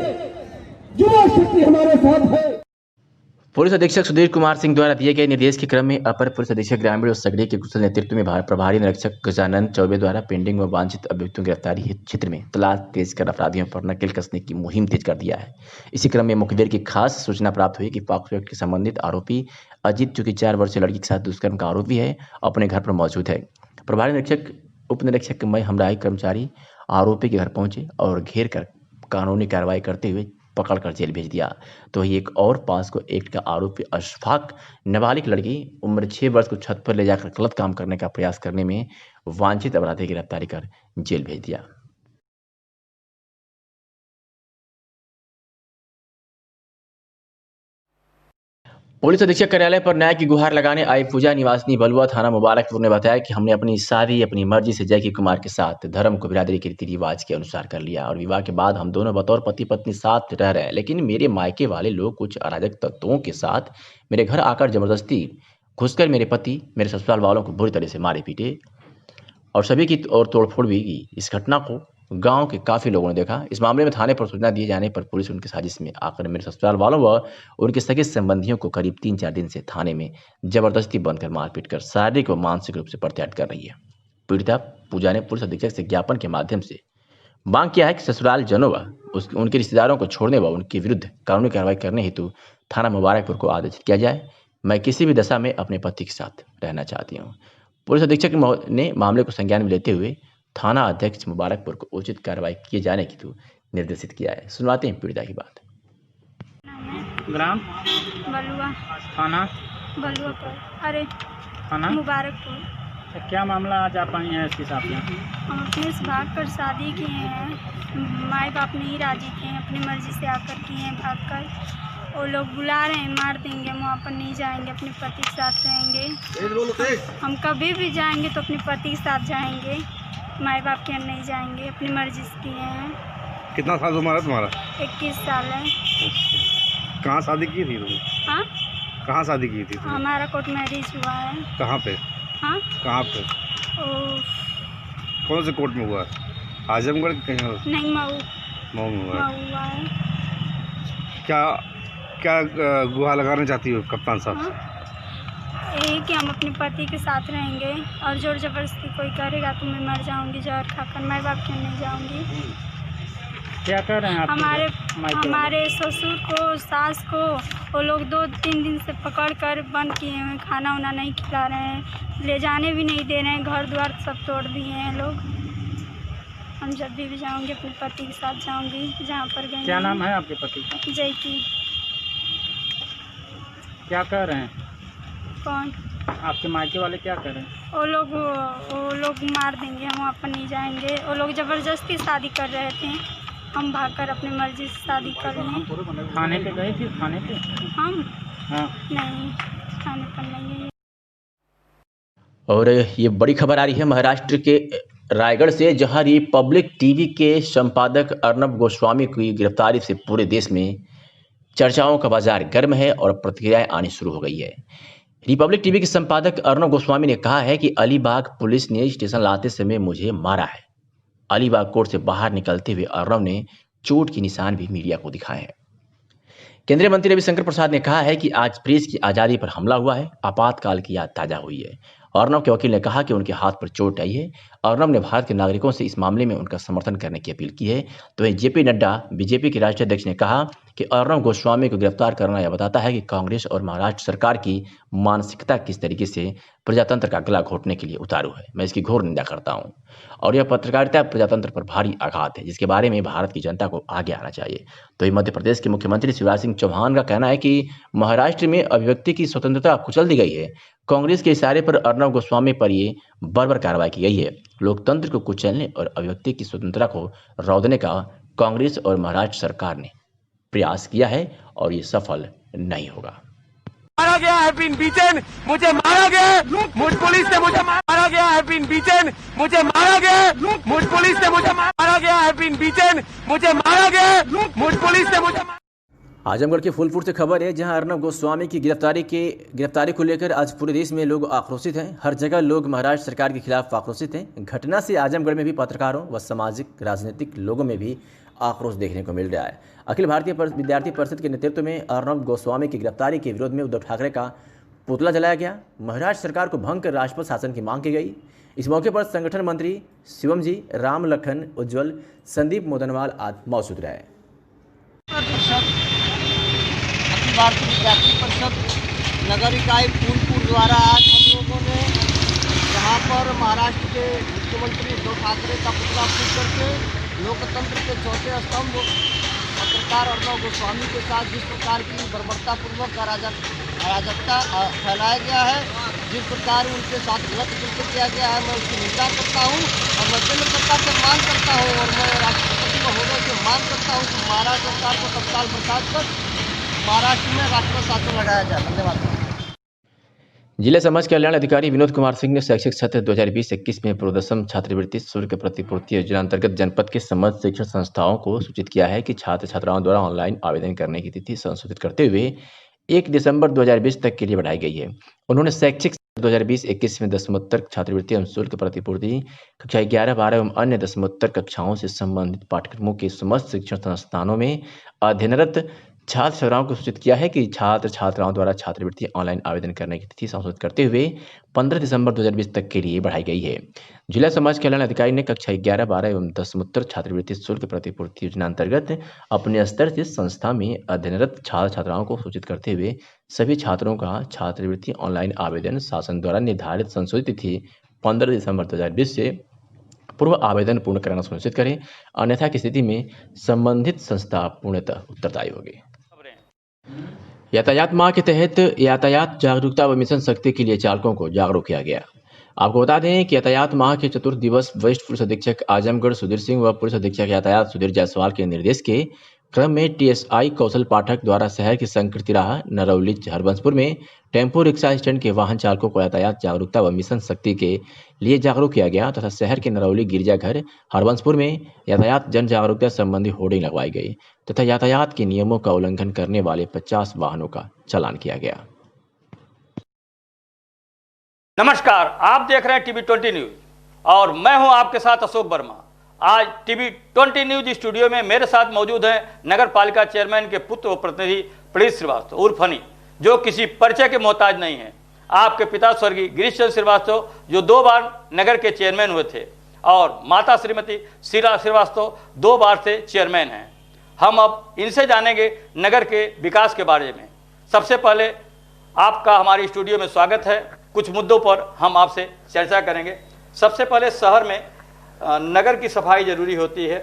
युवा शक्ति हमारे साथ है। पुलिस अधीक्षक सुधीर कुमार सिंह द्वारा दिए गए निर्देश के क्रम में अपर पुलिस अधीक्षक ग्रामीण और सगड़ी के कुशल नेतृत्व में प्रभारी निरीक्षक गजानन चौबे द्वारा पेंडिंग व वांछित अभियुक्तों की गिरफ्तारी हेतु क्षेत्र में तलाश तेज कर अपराधियों पर नकेल कसने की मुहिम तेज कर दिया है। इसी क्रम में मुखबिर की खास सूचना प्राप्त हुई कि पॉक्सो एक्ट के संबंधित आरोपी अजीत, जो कि 4 वर्षीय लड़की के साथ दुष्कर्म का आरोपी है, अपने घर पर मौजूद है। प्रभारी निरीक्षक उप निरीक्षक मई हमराही कर्मचारी आरोपी के घर पहुंचे और घेर कर कानूनी कार्रवाई करते हुए पकड़कर जेल भेज दिया। तो एक और पॉक्सो एक्ट का आरोपी अशफाक, नाबालिग लड़की उम्र 6 वर्ष को छत पर ले जाकर गलत काम करने का प्रयास करने में वांछित अपराधी की गिरफ्तारी कर जेल भेज दिया। पुलिस अधीक्षक कार्यालय पर न्याय की गुहार लगाने आई पूजा निवासिनी बलुआ थाना मुबारकपुर ने बताया कि हमने अपनी शादी अपनी मर्जी से जयकी कुमार के साथ धर्म को बिरादरी के रीति रिवाज के अनुसार कर लिया और विवाह के बाद हम दोनों बतौर पति पत्नी साथ रह रहे हैं। लेकिन मेरे मायके वाले लोग कुछ अराजक तत्वों के साथ मेरे घर आकर जबरदस्ती घुसकर मेरे पति मेरे ससुराल वालों को बुरी तरह से मारे पीटे और सभी की और तोड़फोड़ भी की। इस घटना को गांव के काफी लोगों ने देखा। इस मामले में थाने पर सूचना दिए जाने पर पुलिस उनकी साजिश में आकर मेरे ससुराल वालों व उनके सगे संबंधियों को करीब 3-4 दिन से थाने में जबरदस्ती बंद कर मारपीट कर शारीरिक व मानसिक रूप से प्रत्याघात कर रही है। पीड़िता पूजा ने पुलिस अधीक्षक से ज्ञापन के माध्यम से मांग किया है कि ससुराल जनों व उनके रिश्तेदारों को छोड़ने व उनके विरुद्ध कानूनी कार्रवाई करने हेतु थाना मुबारकपुर को आदेशित किया जाए। मैं किसी भी दशा में अपने पति के साथ रहना चाहती हूँ। पुलिस अधीक्षक ने मामले को संज्ञान में लेते हुए थाना अध्यक्ष मुबारकपुर को उचित कार्रवाई किए जाने की तो निर्देशित किया है। सुनवाते हैं पीड़िता की बात। ग्राम बलुआ, थाना बलुआपुर, अरे थाना मुबारकपुर। तो क्या मामला आज आप आई हैं इसके साथ में? हम अपने से भाग कर शादी किए हैं, माए बाप नहीं राजी थे, अपनी मर्जी से आकर किए हैं भाग कर। वो लोग बुला रहे हैं, मार देंगे, हम वहाँ पर नहीं जाएंगे, अपने पति के साथ रहेंगे। हम कभी भी जाएंगे तो अपने पति के साथ जाएंगे, माए बाप के यहाँ नहीं जाएंगे, अपनी मर्जी से किए हैं। कितना साल तुम्हारा? 21 साल है। कहाँ शादी की थी तुम? हाँ, कहाँ शादी की थी तुम? हमारा कोर्ट मैरिज हुआ है। कहाँ पे? हाँ, कहाँ पे? कौन से कोर्ट में हुआ? आजमगढ़ कहीं? नहीं, मऊ में हुआ है। क्या गुहार लगाना चाहती हो कप्तान साहब से? यही कि हम अपने पति के साथ रहेंगे और जोर जबरदस्ती कोई करेगा तो मैं मर जाऊंगी, जहर खाकर माए बाप के नहीं जाऊंगी। क्या कर रहे हैं आप? हमारे ससुर को, सास को वो लोग 2-3 दिन से पकड़ कर बंद किए हुए, खाना वाना नहीं खिला रहे हैं, ले जाने भी नहीं दे रहे हैं, घर द्वार सब तोड़ दिए हैं लोग। हम जब भी जाऊंगी अपने पति के साथ जाऊंगी जहाँ पर गए। क्या नाम है आपके पति का? जयकी। क्या कर रहे हैं? कौन? आपके मायके वाले क्या कर रहे हैं? वो लोग मार देंगे, हम वहाँ पर नहीं जाएंगे। वो लोग ज़बरदस्ती शादी कर रहे थे, हम भागकर अपनी मर्जी से शादी कर लें। थाने पे गए थे? थाने पे हम? हाँ। नहीं, थाने पर नहीं है। और ये बड़ी खबर आ रही है महाराष्ट्र के रायगढ़ से, जहां रिपब्लिक टीवी के संपादक अर्नब गोस्वामी की गिरफ्तारी से पूरे देश में चर्चाओं का बाजार गर्म है और प्रतिक्रियाएं आनी शुरू हो गई है। रिपब्लिक टीवी के संपादक अर्नब गोस्वामी ने कहा है कि अलीबाग पुलिस ने स्टेशन लाते समय मुझे मारा है। अलीबाग कोर्ट से बाहर निकलते हुए अर्नब ने चोट के निशान भी मीडिया को दिखाए हैं। केंद्रीय मंत्री रविशंकर प्रसाद ने कहा है कि आज प्रेस की आज़ादी पर हमला हुआ है, आपातकाल की याद ताज़ा हुई है। अर्नब के वकील ने कहा कि उनके हाथ पर चोट आई है। अर्नब ने भारत के नागरिकों से इस मामले में उनका समर्थन करने की अपील की है। तो वहीं जेपी नड्डा बीजेपी के राष्ट्रीय अध्यक्ष ने कहा कि अर्नब गोस्वामी को गिरफ्तार करना यह बताता है कि कांग्रेस और महाराष्ट्र सरकार की मानसिकता किस तरीके से प्रजातंत्र का गला घोटने के लिए उतारू है। मैं इसकी घोर निंदा करता हूं और यह पत्रकारिता प्रजातंत्र पर भारी आघात है, जिसके बारे में भारत की जनता को आगे आना चाहिए। तो मध्य प्रदेश के मुख्यमंत्री शिवराज सिंह चौहान का कहना है कि महाराष्ट्र में अभिव्यक्ति की स्वतंत्रता कुचल दी गई है। कांग्रेस के इशारे पर अर्नब गोस्वामी पर ये बर्बर कार्रवाई की गई है। लोकतंत्र को कुचलने और अभिव्यक्ति की स्वतंत्रता को रौंदने का कांग्रेस और महाराष्ट्र सरकार ने प्रयास किया है और ये सफल नहीं होगा। मारा गया है बीन बीचन, मुझे मारा गया, मुझ पुलिस ने मुझे मारा गया है बीन बीचन, मुझे मारा गया, मुझ पुलिस ने मुझे मारा गया है बीन बीचन, मुझे मारा गया, मुझ पुलिस ने मुझे। आजमगढ़ के फूलपुर से खबर है, जहां अर्नब गोस्वामी की गिरफ्तारी को लेकर आज पूरे देश में लोग आक्रोशित हैं। हर जगह लोग महाराष्ट्र सरकार के खिलाफ आक्रोशित हैं। घटना से आजमगढ़ में भी पत्रकारों व सामाजिक राजनीतिक लोगों में भी आक्रोश देखने को मिल रहा है। अखिल भारतीय विद्यार्थी परिषद के नेतृत्व में अर्नब गोस्वामी की गिरफ्तारी के विरोध में उद्धव ठाकरे का पुतला जलाया गया। महाराष्ट्र सरकार को भंग कर राष्ट्रपति शासन की मांग की गई। इस मौके पर संगठन मंत्री शिवम जी, राम लखन उज्ज्वल, संदीप मोदनवाल आदि मौजूद रहे। अखिल भारतीय विद्यार्थी परिषद नगर इकाई फूलपुर द्वारा आज हम लोगों ने यहाँ पर महाराष्ट्र के मुख्यमंत्री उद्धव ठाकरे का पुतला फूंक करके लोकतंत्र के चौथे स्तंभ पत्रकार अर्नब गोस्वामी के साथ जिस प्रकार की बर्बरतापूर्वक अराजकता फैलाया गया है, जिस प्रकार उनके साथ गलत कृत्य किया गया है, मैं उसकी निंदा करता हूँ और मैं केंद्र सरकार से मांग करता हूँ और मैं राष्ट्रपति महोदय से मांग करता हूँ कि महाराष्ट्र सरकार को तत्काल बर्खास्त कर महाराष्ट्र में राष्ट्रपति शासन लगाया जाए। धन्यवाद। जिला समाज कल्याण अधिकारी विनोद कुमार सिंह ने शैक्षिक सत्र 2020-21 में प्रदर्शन छात्रवृत्ति शुल्क प्रतिपूर्ति योजना अंतर्गत जनपद के समस्त शिक्षण संस्थाओं को सूचित किया है कि छात्र छात्राओं द्वारा ऑनलाइन आवेदन करने की तिथि संशोधित करते हुए 1 दिसंबर 2020 तक के लिए बढ़ाई गई है। उन्होंने शैक्षिक 2020-21 में दसमोत्तर छात्रवृत्ति एवं शुल्क प्रतिपूर्ति कक्षा 11-12 एवं अन्य दसमोत्तर कक्षाओं से संबंधित पाठ्यक्रमों के समस्त शिक्षण संस्थानों में अध्ययनरत छात्र छात्राओं को सूचित किया है कि छात्र छात्राओं द्वारा छात्रवृत्ति ऑनलाइन आवेदन करने की तिथि संशोधित करते हुए 15 दिसंबर 2020 तक के लिए बढ़ाई गई है। जिला समाज कल्याण अधिकारी ने कक्षा 11-12 एवं दसमोत्तर छात्रवृत्ति शुल्क प्रतिपूर्ति योजना अंतर्गत अपने स्तर से संस्था में अध्ययनरत छात्र छात्राओं को सूचित करते हुए सभी छात्रों का छात्रवृत्ति ऑनलाइन आवेदन शासन द्वारा निर्धारित संशोधित तिथि 15 दिसंबर 2020 से पूर्व आवेदन पूर्ण कराना सुनिश्चित करें, अन्यथा की स्थिति में संबंधित संस्था पूर्णतः उत्तरदायी होगी। यातायात माह के तहत यातायात जागरूकता व मिशन शक्ति के लिए चालकों को जागरूक किया गया। आपको बता दें कि यातायात माह के चतुर्थ दिवस वरिष्ठ पुलिस अधीक्षक आजमगढ़ सुधीर सिंह व पुलिस अधीक्षक यातायात सुधीर जायसवाल के निर्देश के क्रम में टीएसआई कौशल पाठक द्वारा शहर की संकृति राह, नरौली, हरबंसपुर में टेम्पो रिक्शा स्टैंड के वाहन चालकों को यातायात जागरूकता व मिशन शक्ति के लिए जागरूक किया गया तथा शहर के नरौली, गिरजाघर, हरबंसपुर में यातायात जन जागरूकता संबंधी होर्डिंग लगवाई गई तथा यातायात के नियमों का उल्लंघन करने वाले 50 वाहनों का चालान किया गया। नमस्कार, आप देख रहे हैं टीवी 20 न्यूज और मैं हूं आपके साथ अशोक वर्मा। आज टीवी 20 न्यूज स्टूडियो में मेरे साथ मौजूद हैं नगर पालिका चेयरमैन के पुत्र व प्रतिनिधि प्रीत श्रीवास्तव उर्फ हनी, जो किसी परिचय के मोहताज नहीं है। आपके पिता स्वर्गीय गिरीश चंद्र श्रीवास्तव जो 2 बार नगर के चेयरमैन हुए थे और माता श्रीमती शीला श्रीवास्तव 2 बार से चेयरमैन हैं। हम अब इनसे जानेंगे नगर के विकास के बारे में। सबसे पहले आपका हमारे स्टूडियो में स्वागत है। कुछ मुद्दों पर हम आपसे चर्चा करेंगे। सबसे पहले शहर में नगर की सफाई जरूरी होती है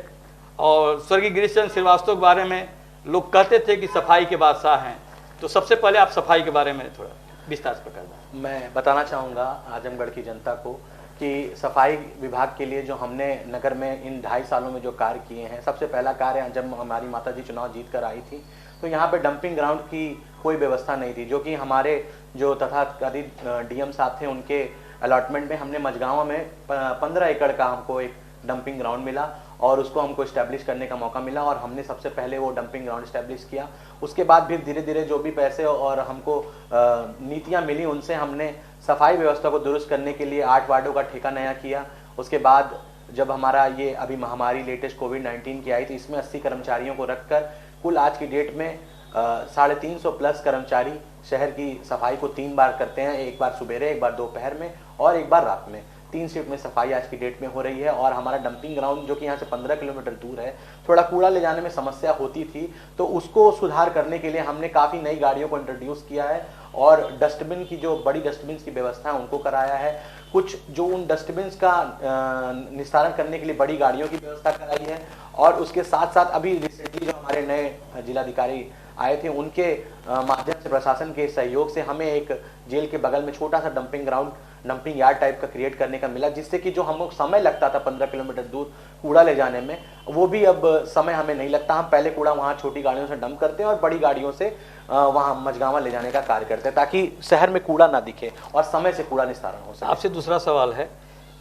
और स्वर्गीय गिरीश चंद्र श्रीवास्तव के बारे में लोग कहते थे कि सफाई के बादशाह हैं। तो सबसे पहले आप सफाई के बारे में थोड़ा विस्तार से कर दें। मैं बताना चाहूँगा आजमगढ़ की जनता को कि सफाई विभाग के लिए जो हमने नगर में इन 2.5 सालों में जो कार्य किए हैं, सबसे पहला कार्य जब हमारी माताजी चुनाव जीत कर आई थी तो यहाँ पे डंपिंग ग्राउंड की कोई व्यवस्था नहीं थी, जो कि हमारे जो तथाकथित डीएम साहब थे उनके अलॉटमेंट में हमने मझगांव में 15 एकड़ का हमको एक डंपिंग ग्राउंड मिला और उसको हमको इस्टेब्लिश करने का मौका मिला और हमने सबसे पहले वो डंपिंग ग्राउंड इस्टेब्लिश किया। उसके बाद भी धीरे धीरे जो भी पैसे और हमको नीतियाँ मिली उनसे हमने सफाई व्यवस्था को दुरुस्त करने के लिए 8 वार्डों का ठेका नया किया। उसके बाद जब हमारा ये अभी महामारी लेटेस्ट कोविड-19 की आई तो इसमें 80 कर्मचारियों को रखकर कुल आज की डेट में 350 प्लस कर्मचारी शहर की सफाई को 3 बार करते हैं, एक बार सुबेरे, एक बार दोपहर में और एक बार रात में। 3 शिफ्ट में सफाई आज की डेट में हो रही है। और हमारा डंपिंग ग्राउंड जो कि यहाँ से 15 किलोमीटर दूर है, थोड़ा कूड़ा ले जाने में समस्या होती थी, तो उसको सुधार करने के लिए हमने काफ़ी नई गाड़ियों को इंट्रोड्यूस किया है और डस्टबिन की जो बड़ी डस्टबिन की व्यवस्था है उनको कराया है। कुछ जो उन डस्टबिन का निस्तारण करने के लिए बड़ी गाड़ियों की व्यवस्था कराई है और उसके साथ साथ अभी रिसेंटली जो हमारे नए जिलाधिकारी आए थे, उनके माध्यम से, प्रशासन के सहयोग से हमें एक जेल के बगल में छोटा सा डंपिंग यार्ड टाइप का क्रिएट करने का मिला, जिससे कि जो हमको समय लगता था 15 किलोमीटर दूर कूड़ा ले जाने में, वो भी अब समय हमें नहीं लगता। हम पहले कूड़ा वहाँ छोटी गाड़ियों से डंप करते हैं और बड़ी गाड़ियों से वहाँ मझगांवा ले जाने का कार्य करते हैं, ताकि शहर में कूड़ा ना दिखे और समय से कूड़ा निस्तारण हो सके। आपसे दूसरा सवाल है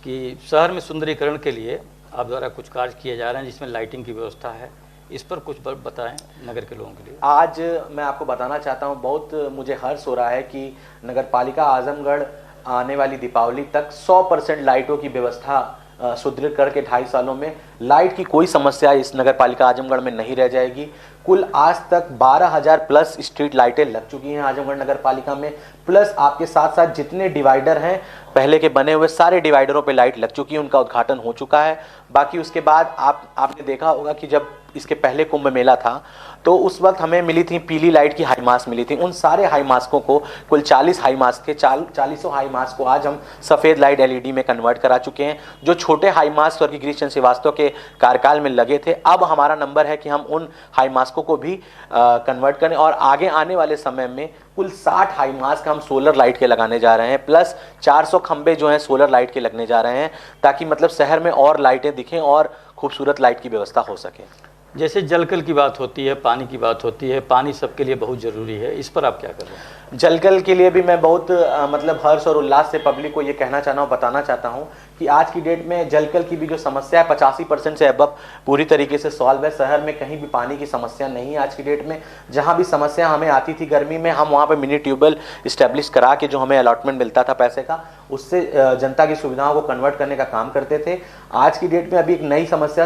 कि शहर में सुंदरीकरण के लिए आप द्वारा कुछ कार्य किए जा रहे हैं जिसमें लाइटिंग की व्यवस्था है, इस पर कुछ बताएं नगर के लोगों के लिए। आज मैं आपको बताना चाहता हूं, बहुत मुझे हर्ष हो रहा है कि नगर पालिका आजमगढ़ आने वाली दीपावली तक 100% लाइटों की व्यवस्था सुदृढ़ करके 2.5 सालों में लाइट की कोई समस्या इस नगर पालिका आजमगढ़ में नहीं रह जाएगी। कुल आज तक 12,000 प्लस स्ट्रीट लाइटें लग चुकी हैं आजमगढ़ नगर पालिका में, प्लस आपके साथ साथ जितने डिवाइडर हैं पहले के बने हुए सारे डिवाइडरों पे लाइट लग चुकी है, उनका उद्घाटन हो चुका है। बाकी उसके बाद आपने देखा होगा कि जब इसके पहले कुंभ मेला था तो उस वक्त हमें मिली थी पीली लाइट की हाई मास्क मिली थी। उन सारे हाई मास्कों को, कुल 40 हाई मास्क थे, 40 हाई मास्क को आज हम सफ़ेद लाइट LED में कन्वर्ट करा चुके हैं। जो छोटे हाई मास्क स्वर्गीय गिरीश चंद्र श्रीवास्तव के कार्यकाल में लगे थे, अब हमारा नंबर है कि हम उन हाई मास्कों को भी कन्वर्ट करें और आगे आने वाले समय में कुल 60 हाई मास्क हम सोलर लाइट के लगाने जा रहे हैं, प्लस 400 खंबे जो हैं सोलर लाइट के लगने जा रहे हैं, ताकि मतलब शहर में और लाइटें दिखें और खूबसूरत लाइट की व्यवस्था हो सके। जैसे जलकल की बात होती है, पानी की बात होती है, पानी सबके लिए बहुत ज़रूरी है, इस पर आप क्या कर रहे हैं? जलकल के लिए भी मैं बहुत मतलब हर्ष और उल्लास से पब्लिक को ये कहना चाहता हूँ, बताना चाहता हूँ कि आज की डेट में जलकल की भी जो समस्या है 85% से अबव पूरी तरीके से सॉल्व है। शहर में कहीं भी पानी की समस्या नहीं है आज की डेट में। जहाँ भी समस्या हमें आती थी गर्मी में, हम वहाँ पे मिनी ट्यूबवेल इस्टेब्लिश करा के जो हमें अलॉटमेंट मिलता था पैसे का, उससे जनता की सुविधाओं को कन्वर्ट करने का काम करते थे। आज की डेट में अभी एक नई समस्या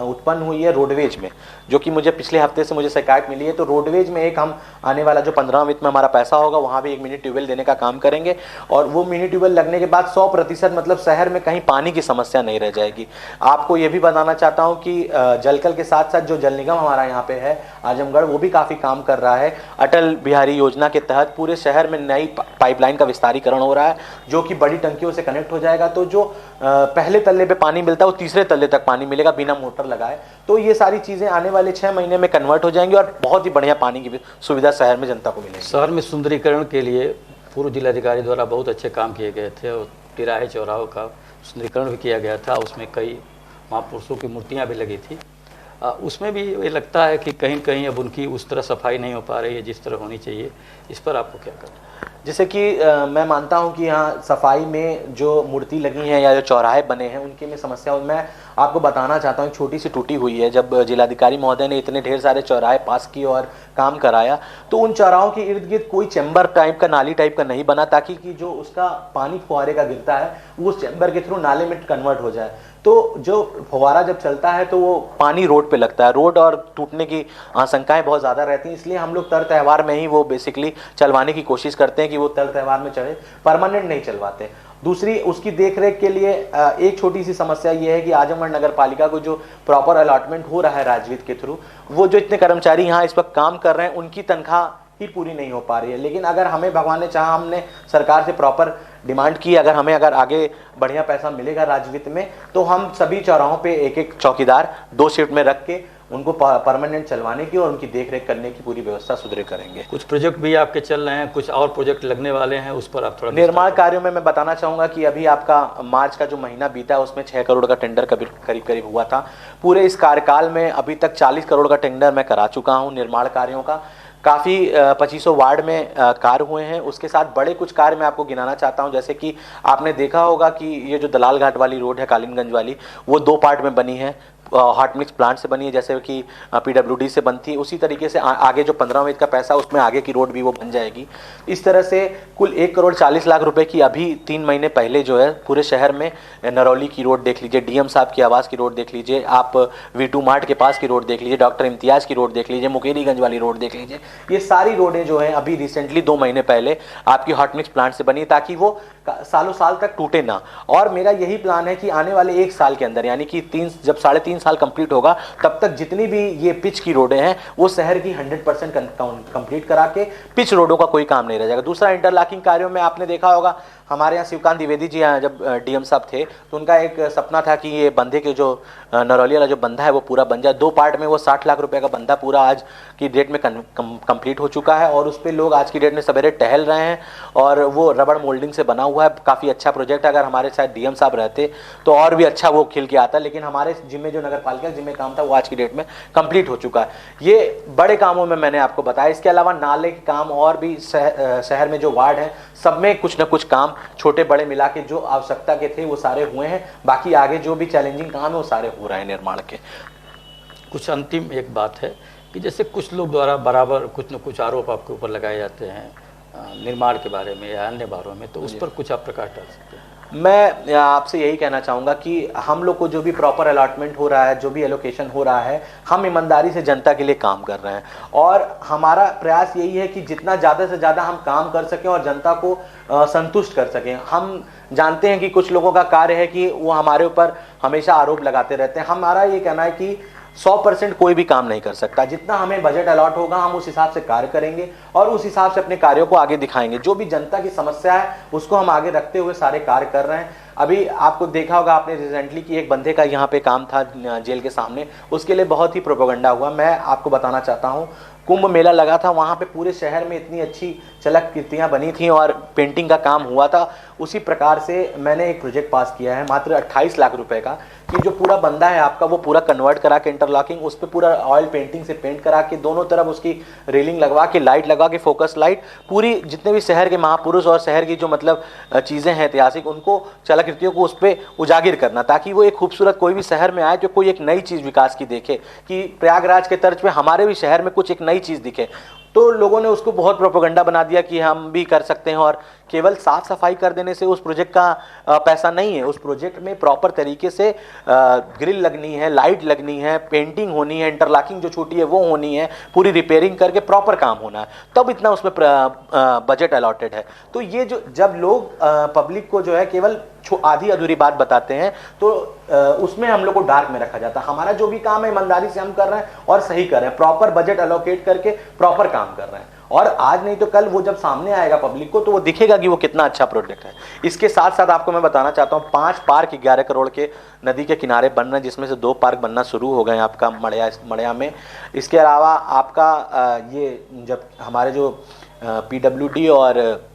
उत्पन्न हुई है रोडवेज में, जो कि मुझे पिछले हफ्ते से मुझे शिकायत मिली है। तो रोडवेज में एक हम आने वाला जो 15 वित्त में हमारा पैसा होगा, वहाँ भी एक मिनी ट्यूबवेल देने का काम करेंगे और वो मिनी ट्यूबवेल लगने के बाद 100% मतलब शहर में कहीं पानी की समस्या नहीं रह जाएगी। आपको ये भी बताना चाहता हूँ कि जलकल के साथ साथ जो जल निगम हमारा यहाँ पे है आजमगढ़, वो भी काफ़ी काम कर रहा है। अटल बिहारी योजना के तहत पूरे शहर में नई पाइपलाइन का विस्तारीकरण हो रहा है, जो कि बड़ी टंकियों से कनेक्ट हो जाएगा। तो जो पहले तल्ले पे पानी मिलता है वो तीसरे तल्ले तक पानी मिलेगा बिना मोटर लगाए। तो ये सारी चीज़ें आने वाले 6 महीने में कन्वर्ट हो जाएंगी और बहुत ही बढ़िया पानी की सुविधा शहर में जनता को मिलेगी। शहर में सुंदरीकरण के लिए पूर्व जिलाधिकारी द्वारा बहुत अच्छे काम किए गए थे और तिराहे चौराहों का सुंदरीकरण भी किया गया था। उसमें कई महापुरुषों की मूर्तियाँ भी लगी थी। उसमें भी ये लगता है कि कहीं कहीं अब उनकी उस तरह सफाई नहीं हो पा रही है जिस तरह होनी चाहिए। इस पर आपको क्या करना है? जैसे कि मैं मानता हूं कि यहाँ सफाई में जो मूर्ति लगी हैं या जो चौराहे बने हैं उनकी में समस्या, मैं आपको बताना चाहता हूँ छोटी सी टूटी हुई है। जब जिलाधिकारी महोदय ने इतने ढेर सारे चौराहे पास किए और काम कराया, तो उन चौराहों के इर्द गिर्द कोई चैम्बर टाइप का, नाली टाइप का नहीं बना, ताकि कि जो उसका पानी फुहारे का गिरता है वो उस चैम्बर के थ्रू नाले में कन्वर्ट हो जाए। तो जो फुहारा जब चलता है तो वो पानी रोड पे लगता है, रोड और टूटने की आशंकाएं बहुत ज़्यादा रहती हैं। इसलिए हम लोग तर त्यौहार में ही वो बेसिकली चलवाने की कोशिश करते हैं कि वो तर त्यौहार में चले, परमानेंट नहीं चलवाते। दूसरी, उसकी देखरेख के लिए एक छोटी सी समस्या ये है कि आजमगढ़ नगर पालिका को जो प्रॉपर अलॉटमेंट हो रहा है राजवित्त के थ्रू, वो जो इतने कर्मचारी यहाँ इस वक्त काम कर रहे हैं उनकी तनख्वाह ही पूरी नहीं हो पा रही है। लेकिन अगर हमें भगवान ने चाहा, हमने सरकार से प्रॉपर डिमांड की, अगर आगे बढ़िया पैसा मिलेगा राजवित्त में, तो हम सभी चौराहों पे एक एक चौकीदार 2 शिफ्ट में रख के उनको परमानेंट चलवाने की और उनकी देखरेख करने की पूरी व्यवस्था सुदृढ़ करेंगे। कुछ प्रोजेक्ट भी आपके चल रहे हैं, कुछ और प्रोजेक्ट लगने वाले हैं, उस पर आप थोड़ा निर्माण कार्यों में मैं बताना चाहूँगा कि अभी आपका मार्च का जो महीना बीता है उसमें 6 करोड़ का टेंडर करीब हुआ था। पूरे इस कार्यकाल में अभी तक 40 करोड़ का टेंडर मैं करा चुका हूँ निर्माण कार्यों का। काफ़ी 2500 वार्ड में कार्य हुए हैं। उसके साथ बड़े कुछ कार्य मैं आपको गिनाना चाहता हूं, जैसे कि आपने देखा होगा कि ये जो दलाल घाट वाली रोड है कालीनगंज वाली, वो 2 पार्ट में बनी है। हॉट मिक्स प्लांट से बनी है, जैसे कि PWD से बनती है, उसी तरीके से आगे जो 15 वित्त का पैसा उसमें आगे की रोड भी वो बन जाएगी। इस तरह से कुल 1 करोड़ 40 लाख रुपए की अभी 3 महीने पहले जो है पूरे शहर में नरौली की रोड देख लीजिए, DM साहब की आवास की रोड देख लीजिए, आप V2 मार्ट के पास की रोड देख लीजिए, डॉक्टर इम्तियाज़ की रोड देख लीजिए, मुकेरीगंज वाली रोड देख लीजिए। ये सारी रोडें जो हैं अभी रिसेंटली 2 महीने पहले आपकी हॉट मिक्स प्लांट से बनी, ताकि वो सालों साल तक टूटे ना। और मेरा यही प्लान है कि आने वाले 1 साल के अंदर, यानी कि जब 3.5 साल कंप्लीट होगा, तब तक जितनी भी ये पिच की रोडें हैं वो शहर की 100% कंप्लीट करा के पिच रोडों का कोई काम नहीं रह जाएगा। दूसरा, इंटरलॉकिंग कार्यों में आपने देखा होगा हमारे यहाँ शिवकांत द्विवेदी जी यहाँ जब डीएम साहब थे तो उनका एक सपना था कि ये बंधे के जो नरौली वाला जो बंधा है वो पूरा बन जाए। 2 पार्ट में वो 60 लाख रुपए का बंधा पूरा आज की डेट में कंप्लीट हो चुका है और उस पर लोग आज की डेट में सवेरे टहल रहे हैं और वो रबड़ मोल्डिंग से बना हुआ है। काफ़ी अच्छा प्रोजेक्ट है। अगर हमारे साथ डीएम साहब रहते तो और भी अच्छा वो खिल के आता, लेकिन हमारे जिम्मे जो नगर पालिका जिम्मे काम था वो आज की डेट में कंप्लीट हो चुका है। ये बड़े कामों में मैंने आपको बताया। इसके अलावा नाले के काम और भी शहर में जो वार्ड हैं सब में कुछ न कुछ काम छोटे बड़े मिला के जो आवश्यकता के थे वो सारे हुए हैं। बाकी आगे जो भी चैलेंजिंग काम है वो सारे हो रहे हैं निर्माण के। कुछ अंतिम एक बात है कि जैसे कुछ लोग द्वारा बराबर कुछ न कुछ आरोप आपके ऊपर लगाए जाते हैं निर्माण के बारे में या अन्य बारों में, तो उस पर कुछ आप प्रकाश डाल सकते हैं? मैं आपसे यही कहना चाहूँगा कि हम लोग को जो भी प्रॉपर अलॉटमेंट हो रहा है, जो भी एलोकेशन हो रहा है, हम ईमानदारी से जनता के लिए काम कर रहे हैं और हमारा प्रयास यही है कि जितना ज़्यादा से ज़्यादा हम काम कर सकें और जनता को संतुष्ट कर सकें। हम जानते हैं कि कुछ लोगों का कार्य है कि वो हमारे ऊपर हमेशा आरोप लगाते रहते हैं। हमारा ये कहना है कि 100% कोई भी काम नहीं कर सकता। जितना हमें बजट अलॉट होगा हम उस हिसाब से कार्य करेंगे और उस हिसाब से अपने कार्यों को आगे दिखाएंगे। जो भी जनता की समस्या है उसको हम आगे रखते हुए सारे कार्य कर रहे हैं। अभी आपको देखा होगा आपने रिसेंटली कि एक बंदे का यहाँ पे काम था जेल के सामने, उसके लिए बहुत ही प्रोपेगेंडा हुआ। मैं आपको बताना चाहता हूँ कुंभ मेला लगा था, वहाँ पे पूरे शहर में इतनी अच्छी चलक कृतियाँ बनी थी और पेंटिंग का काम हुआ था। उसी प्रकार से मैंने एक प्रोजेक्ट पास किया है मात्र 28 लाख रुपए का कि जो पूरा बंदा है आपका वो पूरा कन्वर्ट करा के इंटरलॉकिंग उस पर पूरा ऑयल पेंटिंग से पेंट करा के दोनों तरफ उसकी रेलिंग लगवा के लाइट लगा के फोकस लाइट पूरी जितने भी शहर के महापुरुष और शहर की जो मतलब चीज़ें हैं ऐतिहासिक उनको चलकृतियों को उस पर उजागर करना, ताकि वो एक खूबसूरत कोई भी शहर में आए तो कोई एक नई चीज़ विकास की देखे कि प्रयागराज के तर्ज पे हमारे भी शहर में कुछ एक नई चीज़ दिखे। तो लोगों ने उसको बहुत प्रोपेगेंडा बना दिया कि हम भी कर सकते हैं और केवल साफ सफाई कर देने से उस प्रोजेक्ट का पैसा नहीं है। उस प्रोजेक्ट में प्रॉपर तरीके से ग्रिल लगनी है, लाइट लगनी है, पेंटिंग होनी है, इंटरलॉकिंग जो छोटी है वो होनी है, पूरी रिपेयरिंग करके प्रॉपर काम होना है, तब इतना उसमें बजट अलॉटेड है। तो ये जो जब लोग पब्लिक को जो है केवल आधी अधूरी बात बताते हैं तो उसमें हम लोग को डार्क में रखा जाता है। हमारा जो भी काम है ईमानदारी से हम कर रहे हैं और सही कर रहे हैं, प्रॉपर बजट एलोकेट करके प्रॉपर काम कर रहे हैं और आज नहीं तो कल वो जब सामने आएगा पब्लिक को तो वो दिखेगा कि वो कितना अच्छा प्रोजेक्ट है। इसके साथ साथ आपको मैं बताना चाहता हूँ 5 पार्क 11 करोड़ के नदी के किनारे बन रहे हैं, जिसमें से 2 पार्क बनना शुरू हो गए हैं आपका मड़िया में। इसके अलावा आपका ये जब हमारे जो PWD और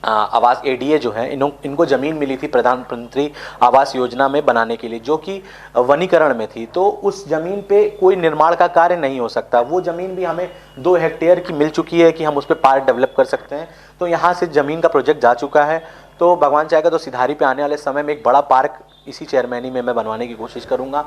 आवास ADA जो है इनको ज़मीन मिली थी प्रधानमंत्री आवास योजना में बनाने के लिए, जो कि वनीकरण में थी, तो उस ज़मीन पे कोई निर्माण का कार्य नहीं हो सकता। वो ज़मीन भी हमें 2 हेक्टेयर की मिल चुकी है कि हम उस पर पार्क डेवलप कर सकते हैं। तो यहाँ से ज़मीन का प्रोजेक्ट जा चुका है। तो भगवान चाहेगा तो सिधारी पे आने वाले समय में एक बड़ा पार्क इसी चेयरमैनी में मैं बनवाने की कोशिश करूंगा।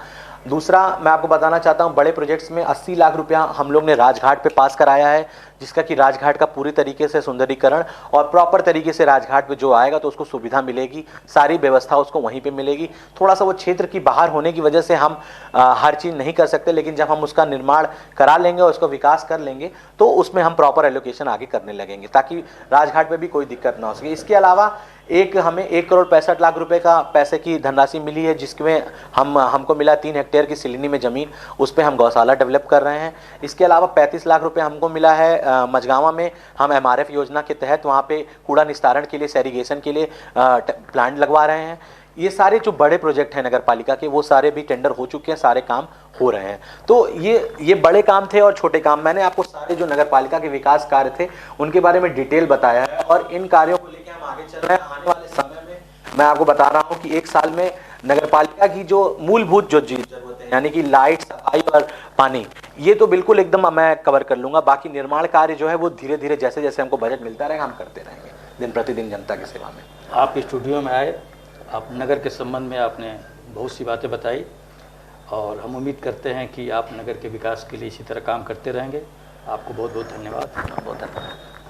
दूसरा मैं आपको बताना चाहता हूं बड़े प्रोजेक्ट्स में 80 लाख रुपया हम लोग ने राजघाट पे पास कराया है, जिसका कि राजघाट का पूरी तरीके से सुंदरीकरण और प्रॉपर तरीके से राजघाट पे जो आएगा तो उसको सुविधा मिलेगी, सारी व्यवस्था उसको वहीं पे मिलेगी। थोड़ा सा वो क्षेत्र की बाहर होने की वजह से हम हर चीज़ नहीं कर सकते, लेकिन जब हम उसका निर्माण करा लेंगे और उसको विकास कर लेंगे तो उसमें हम प्रॉपर एलोकेशन आगे करने लगेंगे ताकि राजघाट पर भी कोई दिक्कत ना हो सके। इसके अलावा हमें 1 करोड़ 65 लाख रुपए का पैसे की धनराशि मिली है, जिसमें हमको मिला 3 हेक्टेयर की सिलिनी में ज़मीन, उस पर हम गौशाला डेवलप कर रहे हैं। इसके अलावा 35 लाख रुपए हमको मिला है मझगांवा में, हम MRF योजना के तहत वहाँ पे कूड़ा निस्तारण के लिए सेरीगेशन के लिए प्लांट लगवा रहे हैं। ये सारे जो बड़े प्रोजेक्ट हैं नगर पालिका के वो सारे भी टेंडर हो चुके हैं, सारे काम हो रहे हैं। तो ये बड़े काम थे और छोटे काम, मैंने आपको सारे जो नगर पालिका के विकास कार्य थे उनके बारे में डिटेल बताया है और इन कार्यों को लेकर हम आगे चल रहे हैं। आने वाले समय में मैं आपको बता रहा हूँ कि 1 साल में नगर पालिका की जो मूलभूत जो जरूरतें यानी कि लाइट, सफाई और पानी, ये तो बिल्कुल एकदम मैं कवर कर लूंगा। बाकी निर्माण कार्य जो है वो धीरे धीरे जैसे जैसे हमको बजट मिलता रहेगा हम करते रहेंगे दिन प्रतिदिन जनता की सेवा में। आप स्टूडियो में आए, आप नगर के संबंध में आपने बहुत सी बातें बताई और हम उम्मीद करते हैं कि आप नगर के विकास के लिए इसी तरह काम करते रहेंगे। आपको बहुत बहुत धन्यवाद। बहुत धन्यवाद।